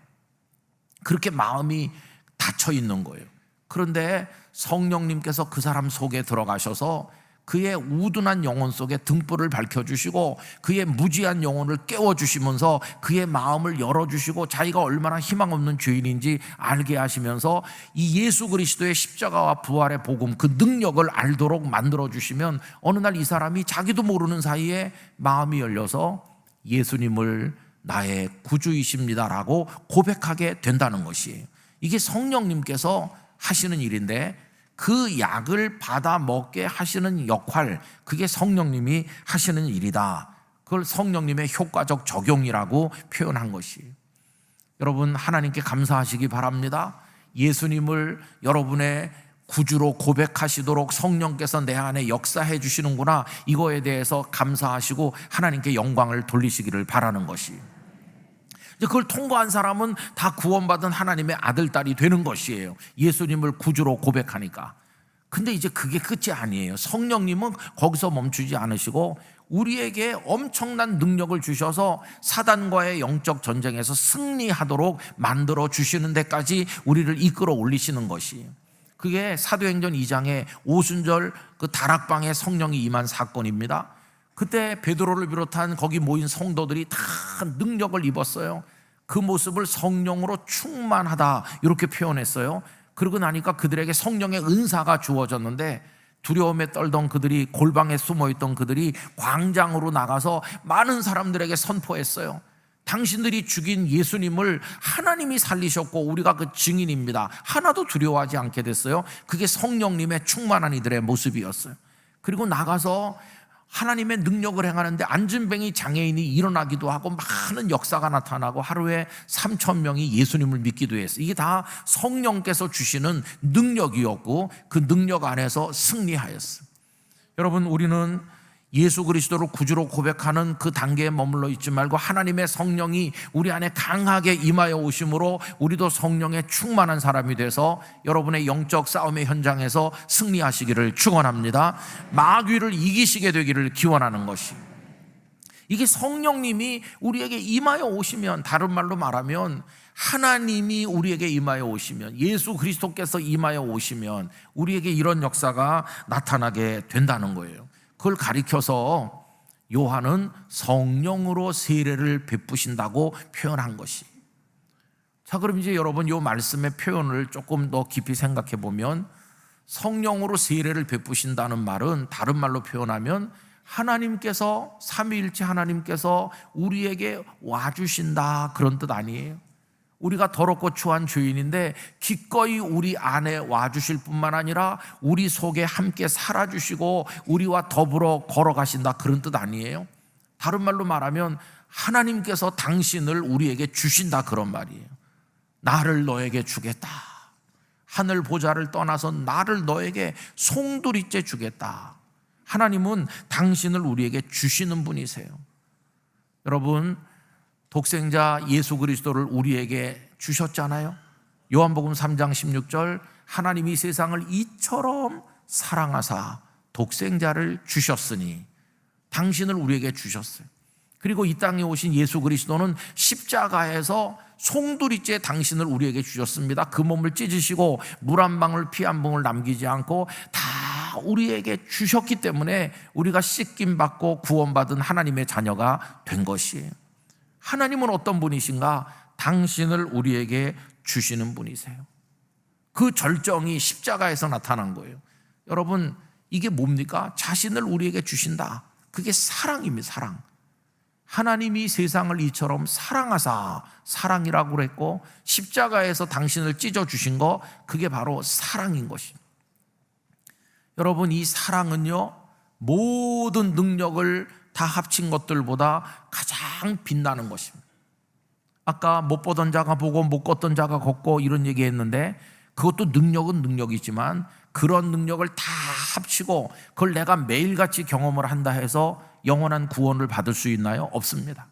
그렇게 마음이 닫혀 있는 거예요. 그런데 성령님께서 그 사람 속에 들어가셔서 그의 우둔한 영혼 속에 등불을 밝혀주시고 그의 무지한 영혼을 깨워주시면서 그의 마음을 열어주시고 자기가 얼마나 희망 없는 죄인인지 알게 하시면서 이 예수 그리스도의 십자가와 부활의 복음, 그 능력을 알도록 만들어주시면 어느 날 이 사람이 자기도 모르는 사이에 마음이 열려서 예수님을 나의 구주이십니다라고 고백하게 된다는 것이에요. 이게 성령님께서 하시는 일인데 그 약을 받아 먹게 하시는 역할, 그게 성령님이 하시는 일이다. 그걸 성령님의 효과적 적용이라고 표현한 것이에요. 여러분, 하나님께 감사하시기 바랍니다. 예수님을 여러분의 구주로 고백하시도록 성령께서 내 안에 역사해 주시는구나, 이거에 대해서 감사하시고 하나님께 영광을 돌리시기를 바라는 것이에요. 그걸 통과한 사람은 다 구원받은 하나님의 아들, 딸이 되는 것이에요. 예수님을 구주로 고백하니까. 근데 이제 그게 끝이 아니에요. 성령님은 거기서 멈추지 않으시고 우리에게 엄청난 능력을 주셔서 사단과의 영적 전쟁에서 승리하도록 만들어 주시는 데까지 우리를 이끌어 올리시는 것이에요. 그게 사도행전 2장의 오순절 그 다락방에 성령이 임한 사건입니다. 그때 베드로를 비롯한 거기 모인 성도들이 다 능력을 입었어요. 그 모습을 성령으로 충만하다 이렇게 표현했어요. 그러고 나니까 그들에게 성령의 은사가 주어졌는데 두려움에 떨던 그들이, 골방에 숨어있던 그들이 광장으로 나가서 많은 사람들에게 선포했어요. 당신들이 죽인 예수님을 하나님이 살리셨고 우리가 그 증인입니다. 하나도 두려워하지 않게 됐어요. 그게 성령님의 충만한 이들의 모습이었어요. 그리고 나가서 하나님의 능력을 행하는데 안진뱅이 장애인이 일어나기도 하고 많은 역사가 나타나고 하루에 3,000명이 예수님을 믿기도 했어요. 이게 다 성령께서 주시는 능력이었고 그 능력 안에서 승리하였어요. 여러분, 우리는 예수 그리스도를 구주로 고백하는 그 단계에 머물러 있지 말고 하나님의 성령이 우리 안에 강하게 임하여 오심으로 우리도 성령에 충만한 사람이 돼서 여러분의 영적 싸움의 현장에서 승리하시기를 축원합니다. 마귀를 이기시게 되기를 기원하는 것이, 이게 성령님이 우리에게 임하여 오시면, 다른 말로 말하면 하나님이 우리에게 임하여 오시면, 예수 그리스도께서 임하여 오시면 우리에게 이런 역사가 나타나게 된다는 거예요. 그걸 가리켜서 요한은 성령으로 세례를 베푸신다고 표현한 것이. 자, 그럼 이제 여러분 이 말씀의 표현을 조금 더 깊이 생각해 보면, 성령으로 세례를 베푸신다는 말은 다른 말로 표현하면 하나님께서, 삼위일체 하나님께서 우리에게 와주신다, 그런 뜻 아니에요. 우리가 더럽고 추한 죄인인데 기꺼이 우리 안에 와주실 뿐만 아니라 우리 속에 함께 살아주시고 우리와 더불어 걸어가신다, 그런 뜻 아니에요. 다른 말로 말하면 하나님께서 당신을 우리에게 주신다, 그런 말이에요. 나를 너에게 주겠다. 하늘 보좌를 떠나서 나를 너에게 송두리째 주겠다. 하나님은 당신을 우리에게 주시는 분이세요. 여러분, 독생자 예수 그리스도를 우리에게 주셨잖아요. 요한복음 3장 16절, 하나님이 세상을 이처럼 사랑하사 독생자를 주셨으니, 당신을 우리에게 주셨어요. 그리고 이 땅에 오신 예수 그리스도는 십자가에서 송두리째 당신을 우리에게 주셨습니다. 그 몸을 찢으시고 물 한 방울 피 한 방울 남기지 않고 다 우리에게 주셨기 때문에 우리가 씻김 받고 구원받은 하나님의 자녀가 된 것이에요. 하나님은 어떤 분이신가? 당신을 우리에게 주시는 분이세요. 그 절정이 십자가에서 나타난 거예요. 여러분, 이게 뭡니까? 자신을 우리에게 주신다. 그게 사랑입니다. 사랑. 하나님이 세상을 이처럼 사랑하사, 사랑이라고 그랬고, 십자가에서 당신을 찢어주신 거, 그게 바로 사랑인 것입니다. 여러분, 이 사랑은요, 모든 능력을 다 합친 것들보다 가장 빛나는 것입니다. 아까 못 보던 자가 보고 못 걷던 자가 걷고 이런 얘기 했는데, 그것도 능력은 능력이지만 그런 능력을 다 합치고 그걸 내가 매일같이 경험을 한다 해서 영원한 구원을 받을 수 있나요? 없습니다.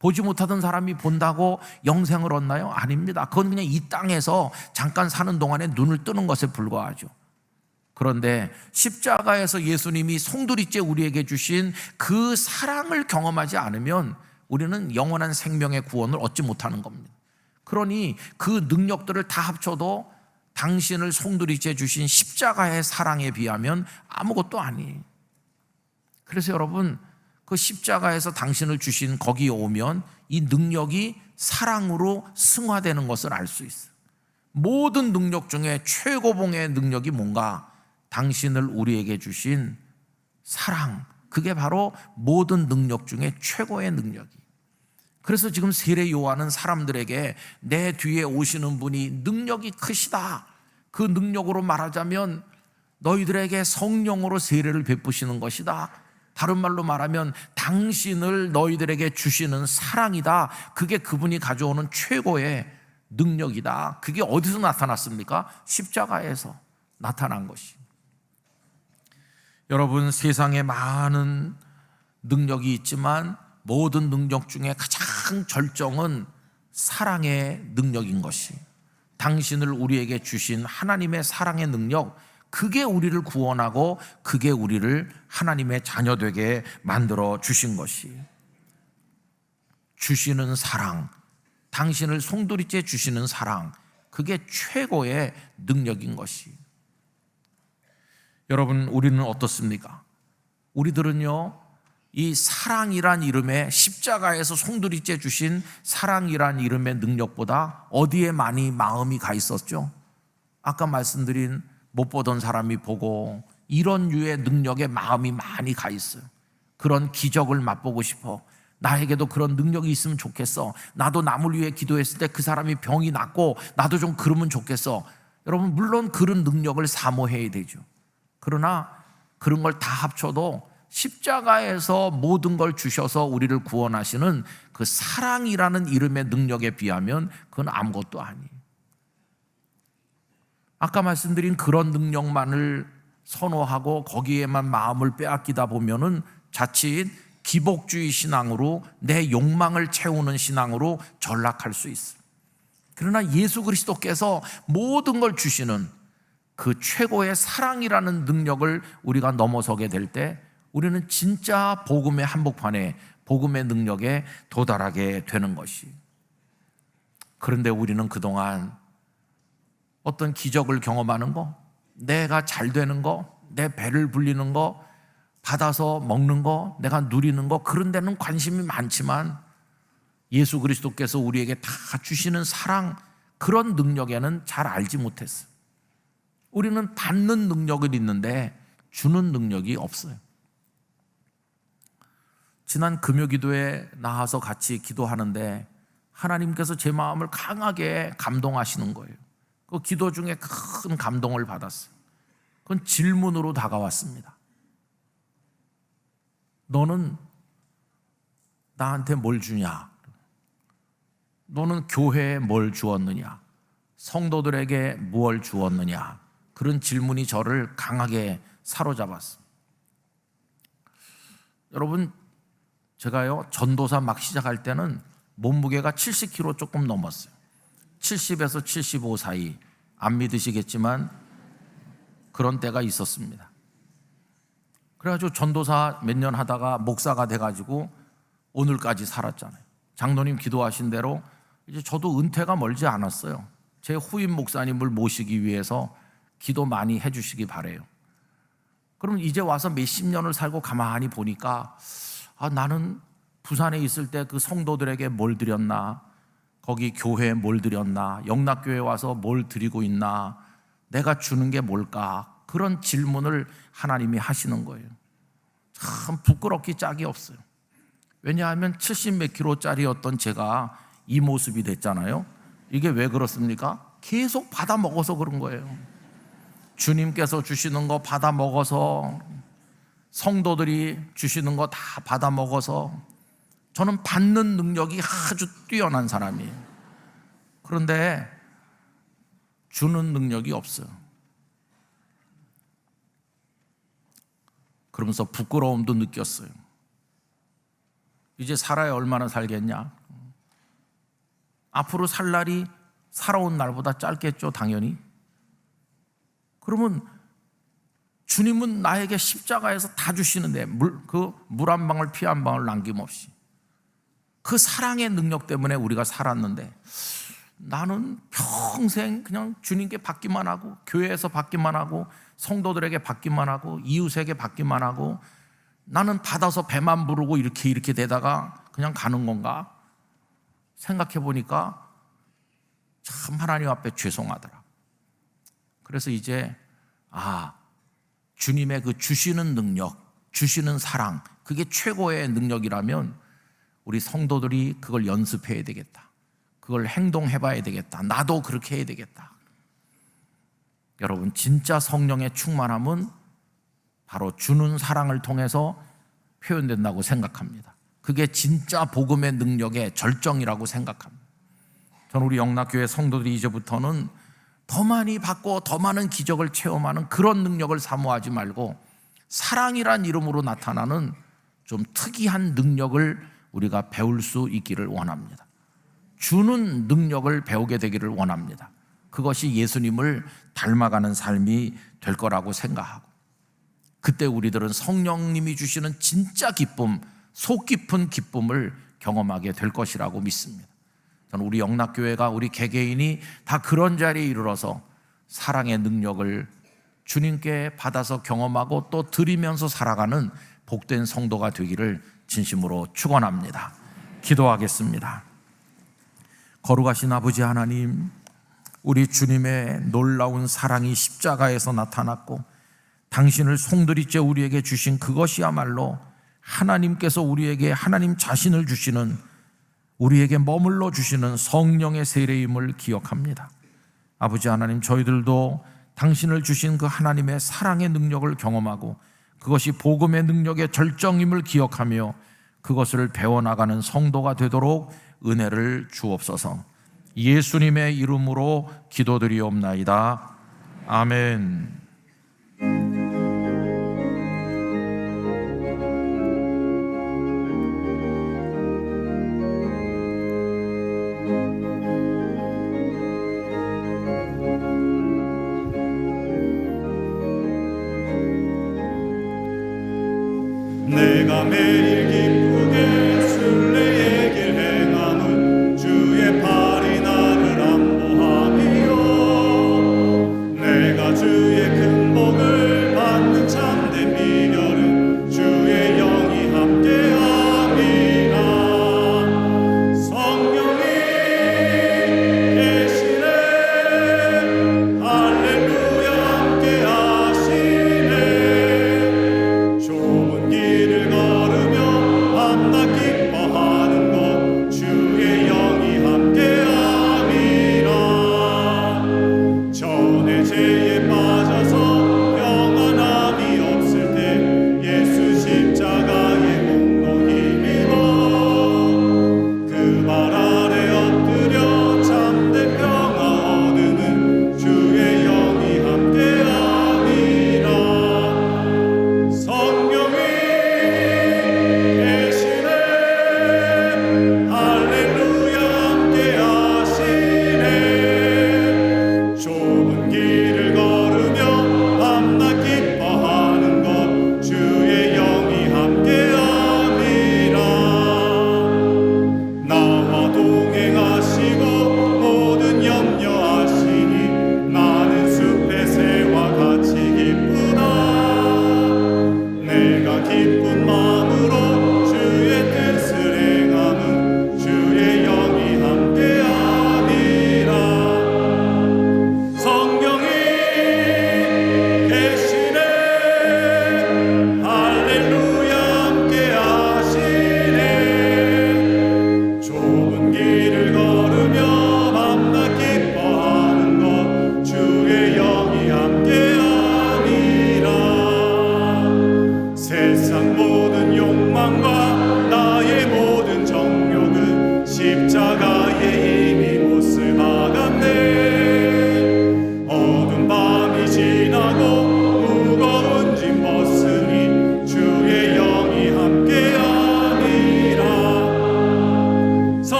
보지 못하던 사람이 본다고 영생을 얻나요? 아닙니다. 그건 그냥 이 땅에서 잠깐 사는 동안에 눈을 뜨는 것에 불과하죠. 그런데 십자가에서 예수님이 송두리째 우리에게 주신 그 사랑을 경험하지 않으면 우리는 영원한 생명의 구원을 얻지 못하는 겁니다. 그러니 그 능력들을 다 합쳐도 당신을 송두리째 주신 십자가의 사랑에 비하면 아무것도 아니에요. 그래서 여러분, 그 십자가에서 당신을 주신 거기에 오면 이 능력이 사랑으로 승화되는 것을 알 수 있어요. 모든 능력 중에 최고봉의 능력이 뭔가? 당신을 우리에게 주신 사랑, 그게 바로 모든 능력 중에 최고의 능력이. 그래서 지금 세례 요한은 사람들에게 내 뒤에 오시는 분이 능력이 크시다, 그 능력으로 말하자면 너희들에게 성령으로 세례를 베푸시는 것이다, 다른 말로 말하면 당신을 너희들에게 주시는 사랑이다, 그게 그분이 가져오는 최고의 능력이다. 그게 어디서 나타났습니까? 십자가에서 나타난 것이. 여러분, 세상에 많은 능력이 있지만 모든 능력 중에 가장 절정은 사랑의 능력인 것이, 당신을 우리에게 주신 하나님의 사랑의 능력, 그게 우리를 구원하고 그게 우리를 하나님의 자녀 되게 만들어 주신 것이. 주시는 사랑, 당신을 송두리째 주시는 사랑, 그게 최고의 능력인 것이. 여러분, 우리는 어떻습니까? 우리들은요, 이 사랑이란 이름의, 십자가에서 송두리째 주신 사랑이란 이름의 능력보다 어디에 많이 마음이 가 있었죠? 아까 말씀드린 못 보던 사람이 보고, 이런 류의 능력에 마음이 많이 가 있어요. 그런 기적을 맛보고 싶어. 나에게도 그런 능력이 있으면 좋겠어. 나도 남을 위해 기도했을 때 그 사람이 병이 낫고 나도 좀 그러면 좋겠어. 여러분, 물론 그런 능력을 사모해야 되죠. 그러나 그런 걸 다 합쳐도 십자가에서 모든 걸 주셔서 우리를 구원하시는 그 사랑이라는 이름의 능력에 비하면 그건 아무것도 아니에요. 아까 말씀드린 그런 능력만을 선호하고 거기에만 마음을 빼앗기다 보면은 자칫 기복주의 신앙으로, 내 욕망을 채우는 신앙으로 전락할 수 있어요. 그러나 예수 그리스도께서 모든 걸 주시는 그 최고의 사랑이라는 능력을 우리가 넘어서게 될 때 우리는 진짜 복음의 한복판에 복음의 능력에 도달하게 되는 것이. 그런데 우리는 그동안 어떤 기적을 경험하는 거, 내가 잘 되는 거, 내 배를 불리는 거, 받아서 먹는 거, 내가 누리는 거, 그런 데는 관심이 많지만 예수 그리스도께서 우리에게 다 주시는 사랑, 그런 능력에는 잘 알지 못했어요. 우리는 받는 능력은 있는데 주는 능력이 없어요. 지난 금요기도에 나와서 같이 기도하는데 하나님께서 제 마음을 강하게 감동하시는 거예요. 그 기도 중에 큰 감동을 받았어요. 그건 질문으로 다가왔습니다. 너는 나한테 뭘 주냐? 너는 교회에 뭘 주었느냐? 성도들에게 무엇을 주었느냐? 그런 질문이 저를 강하게 사로잡았어요. 여러분, 제가요 전도사 막 시작할 때는 몸무게가 70kg 조금 넘었어요. 70에서 75 사이. 안 믿으시겠지만 그런 때가 있었습니다. 그래가지고 전도사 몇 년 하다가 목사가 돼가지고 오늘까지 살았잖아요. 장로님 기도하신 대로 이제 저도 은퇴가 멀지 않았어요. 제 후임 목사님을 모시기 위해서 기도 많이 해주시기 바래요. 그럼 이제 와서 몇십 년을 살고 가만히 보니까 나는 부산에 있을 때 그 성도들에게 뭘 드렸나, 거기 교회에 뭘 드렸나, 영락교회 와서 뭘 드리고 있나, 내가 주는 게 뭘까, 그런 질문을 하나님이 하시는 거예요. 참 부끄럽기 짝이 없어요. 왜냐하면 70몇 킬로짜리였던 제가 이 모습이 됐잖아요. 이게 왜 그렇습니까? 계속 받아 먹어서 그런 거예요. 주님께서 주시는 거 받아 먹어서, 성도들이 주시는 거 다 받아 먹어서, 저는 받는 능력이 아주 뛰어난 사람이에요. 그런데 주는 능력이 없어요. 그러면서 부끄러움도 느꼈어요. 이제 살아야 얼마나 살겠냐? 앞으로 살 날이 살아온 날보다 짧겠죠, 당연히. 그러면 주님은 나에게 십자가에서 다 주시는데 물 한 방울 피 한 방울 남김없이 그 사랑의 능력 때문에 우리가 살았는데, 나는 평생 그냥 주님께 받기만 하고, 교회에서 받기만 하고, 성도들에게 받기만 하고, 이웃에게 받기만 하고, 나는 받아서 배만 부르고 이렇게 되다가 그냥 가는 건가 생각해 보니까 참 하나님 앞에 죄송하더라. 그래서 이제 주님의 그 주시는 능력, 주시는 사랑, 그게 최고의 능력이라면 우리 성도들이 그걸 연습해야 되겠다. 그걸 행동해 봐야 되겠다. 나도 그렇게 해야 되겠다. 여러분, 진짜 성령의 충만함은 바로 주는 사랑을 통해서 표현된다고 생각합니다. 그게 진짜 복음의 능력의 절정이라고 생각합니다. 저는 우리 영락교회 성도들이 이제부터는 더 많이 받고 더 많은 기적을 체험하는 그런 능력을 사모하지 말고, 사랑이란 이름으로 나타나는 좀 특이한 능력을 우리가 배울 수 있기를 원합니다. 주는 능력을 배우게 되기를 원합니다. 그것이 예수님을 닮아가는 삶이 될 거라고 생각하고, 그때 우리들은 성령님이 주시는 진짜 기쁨, 속 깊은 기쁨을 경험하게 될 것이라고 믿습니다. 저는 우리 영락교회가, 우리 개개인이 다 그런 자리에 이르러서 사랑의 능력을 주님께 받아서 경험하고 또 드리면서 살아가는 복된 성도가 되기를 진심으로 축원합니다. 기도하겠습니다. 거룩하신 아버지 하나님, 우리 주님의 놀라운 사랑이 십자가에서 나타났고, 당신을 송두리째 우리에게 주신 그것이야말로 하나님께서 우리에게 하나님 자신을 주시는, 우리에게 머물러 주시는 성령의 세례임을 기억합니다. 아버지 하나님, 저희들도 당신을 주신 그 하나님의 사랑의 능력을 경험하고 그것이 복음의 능력의 절정임을 기억하며 그것을 배워나가는 성도가 되도록 은혜를 주옵소서. 예수님의 이름으로 기도드리옵나이다. 아멘. 내가 매일 기쁘게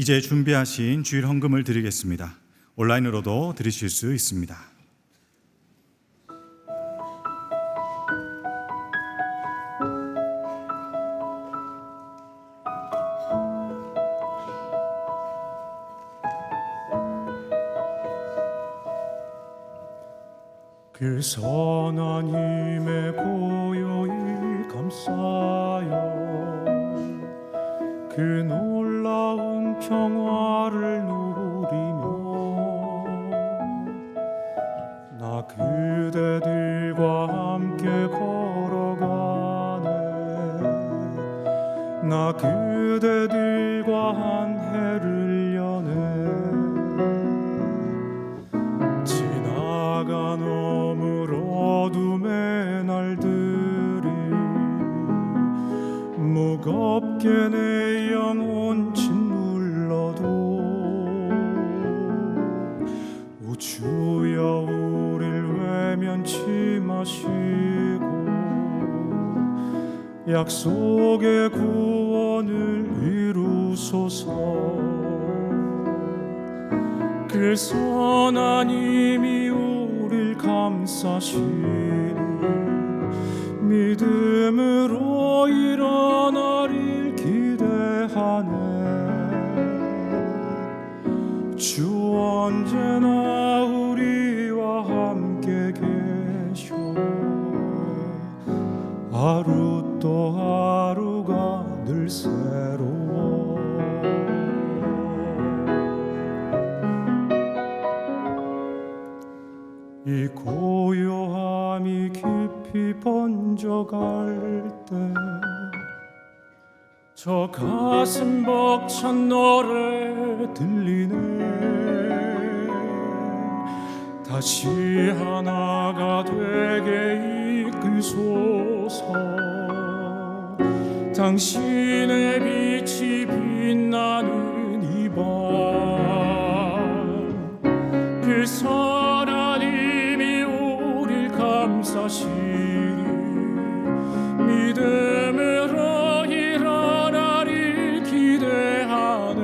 이제 준비하신 주일 헌금을 드리겠습니다. 온라인으로도 드리실 수 있습니다. 그 선한 힘에 고요히 감싸여 그 놀라운 평화를 누리며 나 그대들과 함께 걸어가네. 나 그대들과 한 해를 여네. 지나간 어둠의 날들이 무겁게 내 영혼 짓눌러도 오 주여 우릴 외면치 마시고 약속의 구원을 이루소서. 그 선한 힘이 우릴 감싸시니 믿음으로 일어나릴 기대하네. 주 언제나 우리와 함께 계셔. 하루 또 하루가 늘 새로워. 이 고요함이 깊이 번져갈 때 저 가슴 벅찬 노래 들리네. 다시 하나가 되게 이끌소서. 당신의 빛이 빛나는 이 밤 그 선한 힘이 우릴 감싸시니 믿음으로 일어나릴 기대하네.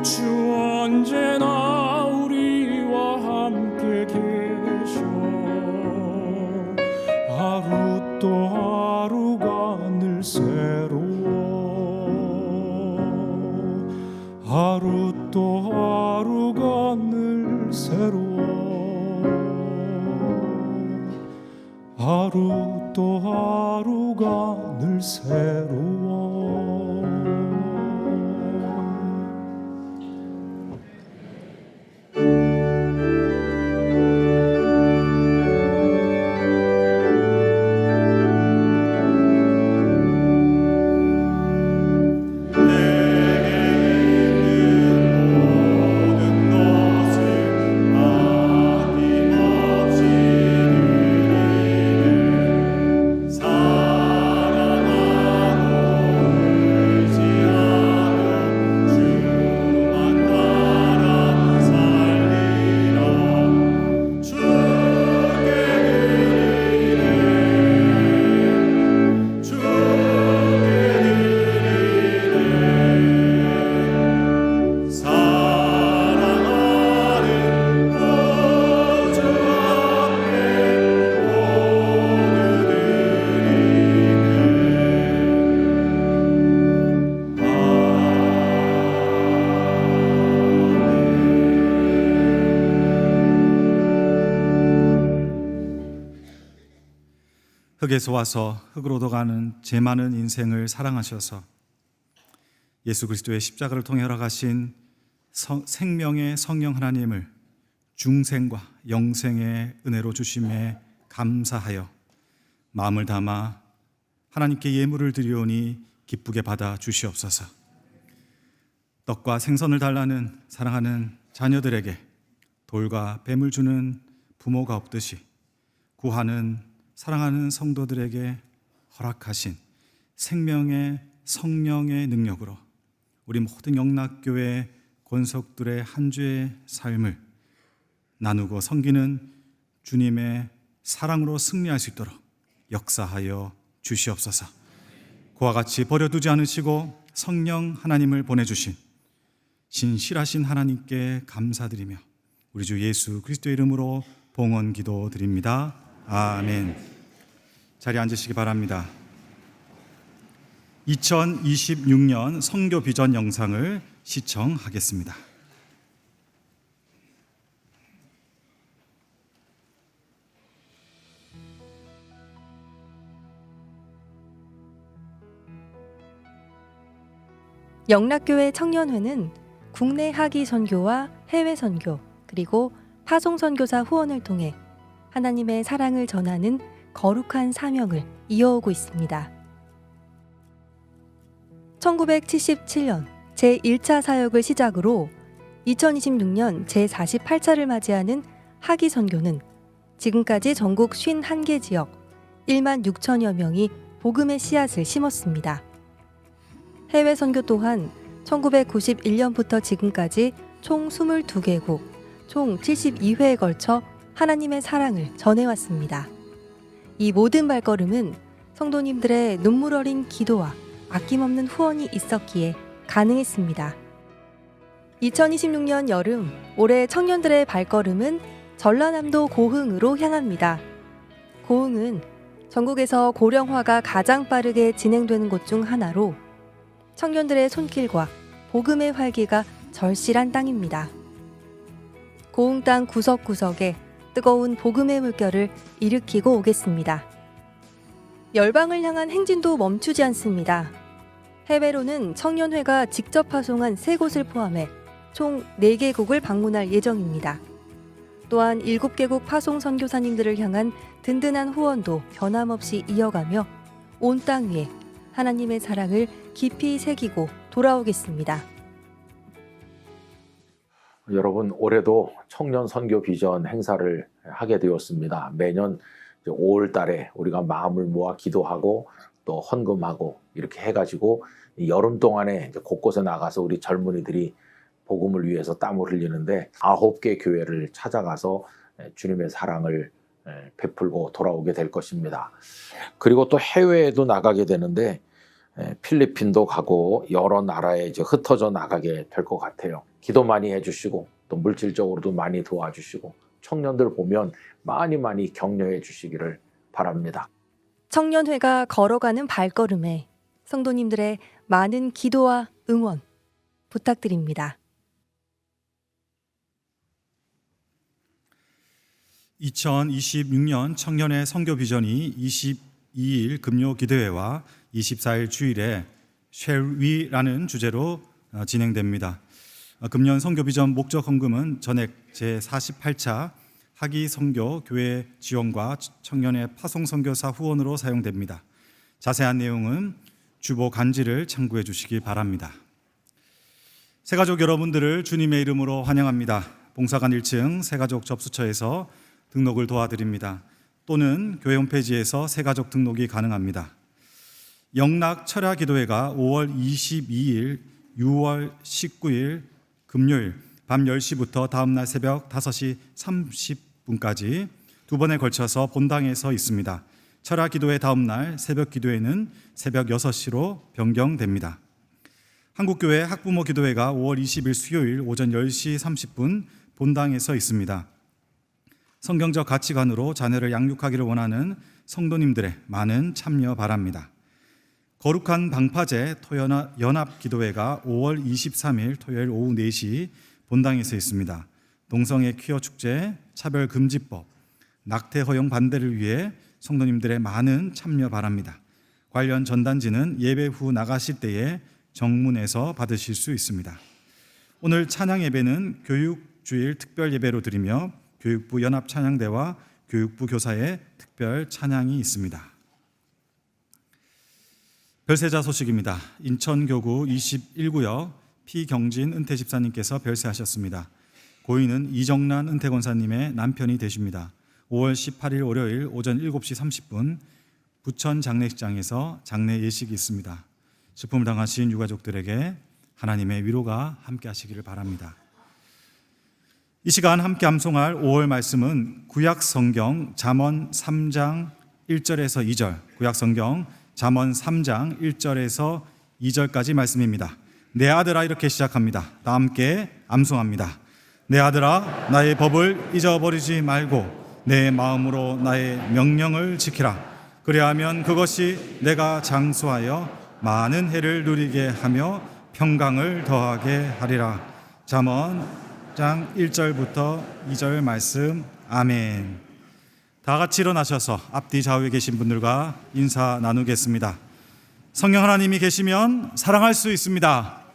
주 언제나 우리와 함께 계셔. 하루 또 하루가 늘 새로워. 하루 또 하루가 늘 새로워. 하루 또 하루가 늘 새로워. 흙에서 와서 흙으로도 가는 죄 많은 인생을 사랑하셔서 예수 그리스도의 십자가를 통해 허락하신 생명의 성령 하나님을 중생과 영생의 은혜로 주심에 감사하여 마음을 담아 하나님께 예물을 드리오니 기쁘게 받아 주시옵소서. 떡과 생선을 달라는 사랑하는 자녀들에게 돌과 뱀을 주는 부모가 없듯이 구하는 사랑하는 성도들에게 허락하신 생명의 성령의 능력으로 우리 모든 영락교회 권속들의 한 주의 삶을 나누고 섬기는 주님의 사랑으로 승리할 수 있도록 역사하여 주시옵소서. 그와 같이 버려두지 않으시고 성령 하나님을 보내주신 신실하신 하나님께 감사드리며 우리 주 예수 그리스도의 이름으로 봉헌 기도 드립니다. 아멘. 자리에 앉으시기 바랍니다. 2026년 선교 비전 영상을 시청하겠습니다. 영락교회 청년회는 국내 학위 선교와 해외 선교 그리고 파송 선교사 후원을 통해 하나님의 사랑을 전하는 거룩한 사명을 이어오고 있습니다. 1977년 제1차 사역을 시작으로 2026년 제48차를 맞이하는 학위 선교는 지금까지 전국 51개 지역 1만 6천여 명이 복음의 씨앗을 심었습니다. 해외 선교 또한 1991년부터 지금까지 총 22개국, 총 72회에 걸쳐 하나님의 사랑을 전해왔습니다. 이 모든 발걸음은 성도님들의 눈물 어린 기도와 아낌없는 후원이 있었기에 가능했습니다. 2026년 여름, 올해 청년들의 발걸음은 전라남도 고흥으로 향합니다. 고흥은 전국에서 고령화가 가장 빠르게 진행되는 곳 중 하나로 청년들의 손길과 복음의 활기가 절실한 땅입니다. 고흥 땅 구석구석에 뜨거운 복음의 물결을 일으키고 오겠습니다. 열방을 향한 행진도 멈추지 않습니다. 해외로는 청년회가 직접 파송한 3곳을 포함해 총 4개국을 방문할 예정입니다. 또한 7개국 파송 선교사님들을 향한 든든한 후원도 변함없이 이어가며 온 땅 위에 하나님의 사랑을 깊이 새기고 돌아오겠습니다. 여러분, 올해도 청년 선교 비전 행사를 하게 되었습니다. 매년 5월 달에 우리가 마음을 모아 기도하고 또 헌금하고 이렇게 해가지고 여름 동안에 곳곳에 나가서 우리 젊은이들이 복음을 위해서 땀을 흘리는데 9개 교회를 찾아가서 주님의 사랑을 베풀고 돌아오게 될 것입니다. 그리고 또 해외에도 나가게 되는데 필리핀도 가고 여러 나라에 흩어져 나가게 될 것 같아요. 기도 많이 해주시고 또 물질적으로도 많이 도와주시고 청년들 보면 많이 격려해 주시기를 바랍니다. 청년회가 걸어가는 발걸음에 성도님들의 많은 기도와 응원 부탁드립니다. 2026년 청년의 선교 비전이 22일 금요 기도회와 24일 주일에 쉘위라는 주제로 진행됩니다. 금년 선교 비전 목적 헌금은 전액 제48차 학위 선교 교회 지원과 청년의 파송 선교사 후원으로 사용됩니다. 자세한 내용은 주보 간지를 참고해 주시기 바랍니다. 새가족 여러분들을 주님의 이름으로 환영합니다. 봉사관 1층 새가족 접수처에서 등록을 도와드립니다. 또는 교회 홈페이지에서 새가족 등록이 가능합니다. 영락 철야 기도회가 5월 22일, 6월 19일 금요일 밤 10시부터 다음날 새벽 5시 30분까지 두 번에 걸쳐서 본당에서 있습니다. 철야 기도회 다음날 새벽 기도회는 새벽 6시로 변경됩니다. 한국교회 학부모 기도회가 5월 20일 수요일 오전 10시 30분 본당에서 있습니다. 성경적 가치관으로 자녀를 양육하기를 원하는 성도님들의 많은 참여 바랍니다. 거룩한 방파제 토연합 기도회가 5월 23일 토요일 오후 4시 본당에서 있습니다. 동성애 퀴어 축제, 차별금지법, 낙태 허용 반대를 위해 성도님들의 많은 참여 바랍니다. 관련 전단지는 예배 후 나가실 때에 정문에서 받으실 수 있습니다. 오늘 찬양 예배는 교육주일 특별 예배로 드리며 교육부 연합찬양대와 교육부 교사의 특별 찬양이 있습니다. 별세자 소식입니다. 인천교구 21구역 피경진 은퇴집사님께서 별세하셨습니다. 고인은 이정란 은퇴권사님의 남편이 되십니다. 5월 18일 월요일 오전 7시 30분 부천 장례식장에서 장례 예식이 있습니다. 슬픔을 당하신 유가족들에게 하나님의 위로가 함께 하시기를 바랍니다. 이 시간 함께 암송할 5월 말씀은 구약성경 잠언 3장 1절에서 2절, 구약성경 잠언 3장 1절에서 2절까지 말씀입니다. 내 아들아, 이렇게 시작합니다. 다 함께 암송합니다. 내 아들아, 나의 법을 잊어버리지 말고 내 마음으로 나의 명령을 지키라. 그리하면 그것이 내가 장수하여 많은 해를 누리게 하며 평강을 더하게 하리라. 잠언 장 1절부터 2절 말씀. 아멘. 다 같이 일어나셔서 앞뒤 좌우에 계신 분들과 인사 나누겠습니다. 성령 하나님이 계시면 사랑할 수 있습니다.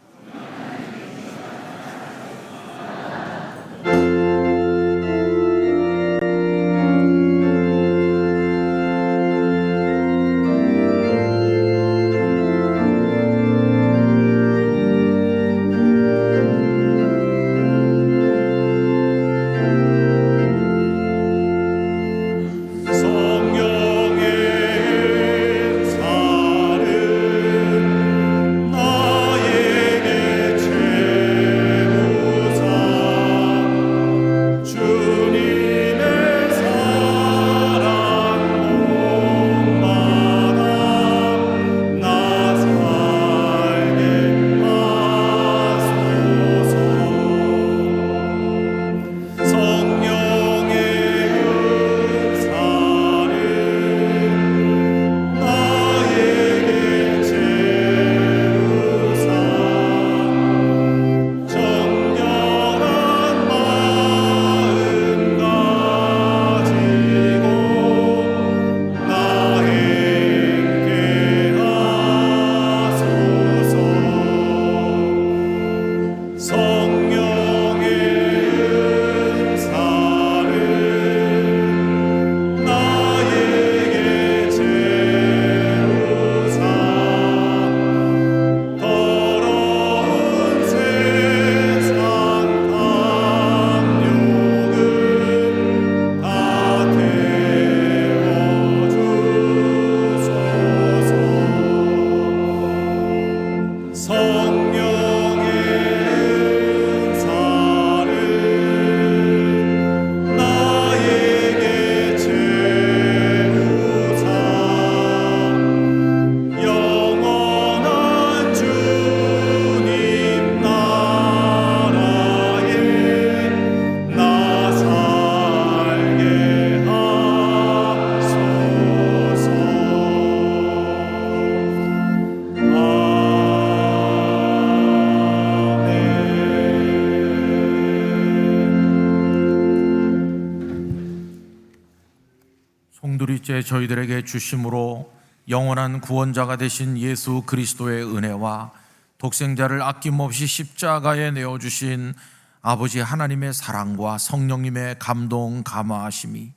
송두리째 저희들에게 주심으로 영원한 구원자가 되신 예수 그리스도의 은혜와 독생자를 아낌없이 십자가에 내어주신 아버지 하나님의 사랑과 성령님의 감동 감화하심이,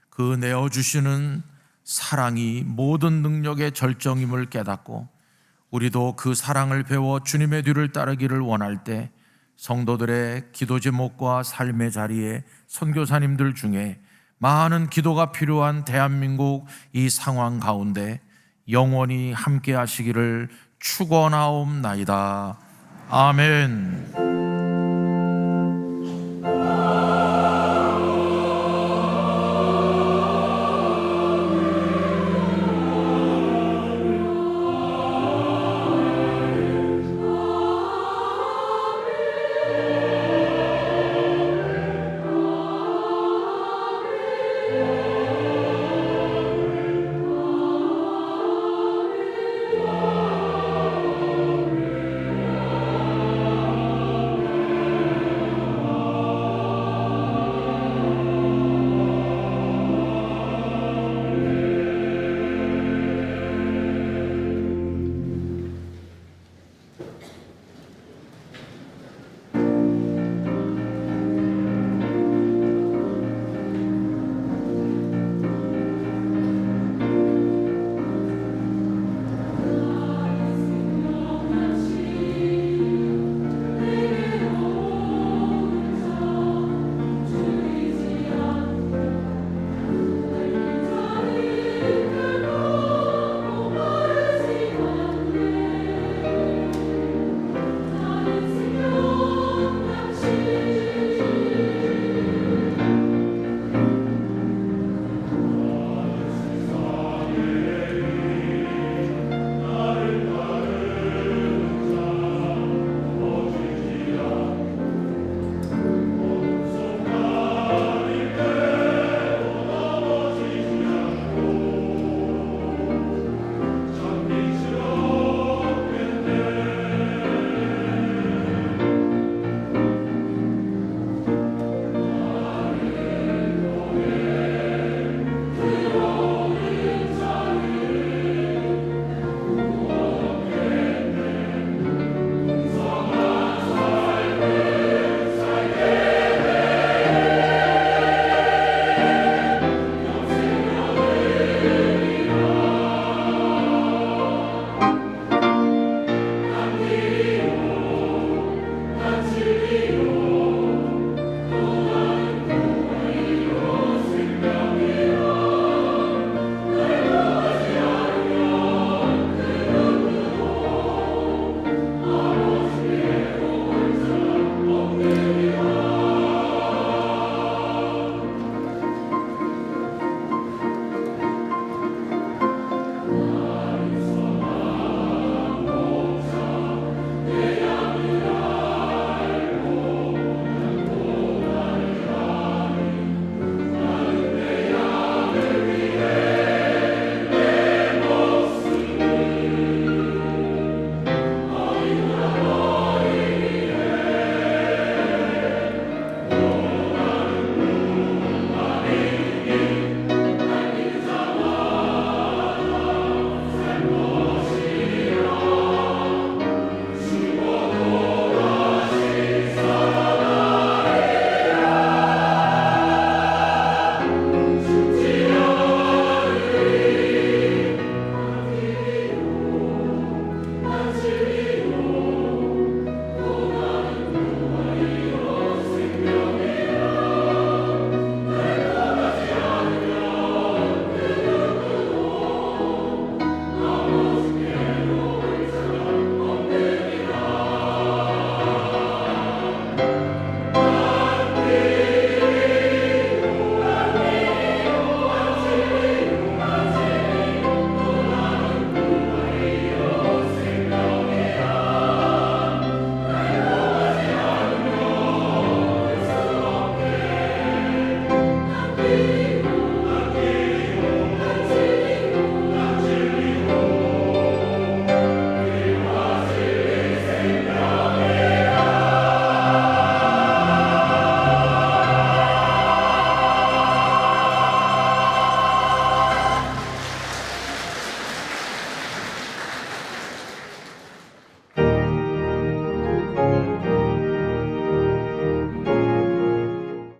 그 내어주시는 사랑이 모든 능력의 절정임을 깨닫고 우리도 그 사랑을 배워 주님의 뒤를 따르기를 원할 때 성도들의 기도 제목과 삶의 자리에 선교사님들 중에 많은 기도가 필요한 대한민국 이 상황 가운데 영원히 함께 하시기를 축원하옵나이다. 아멘.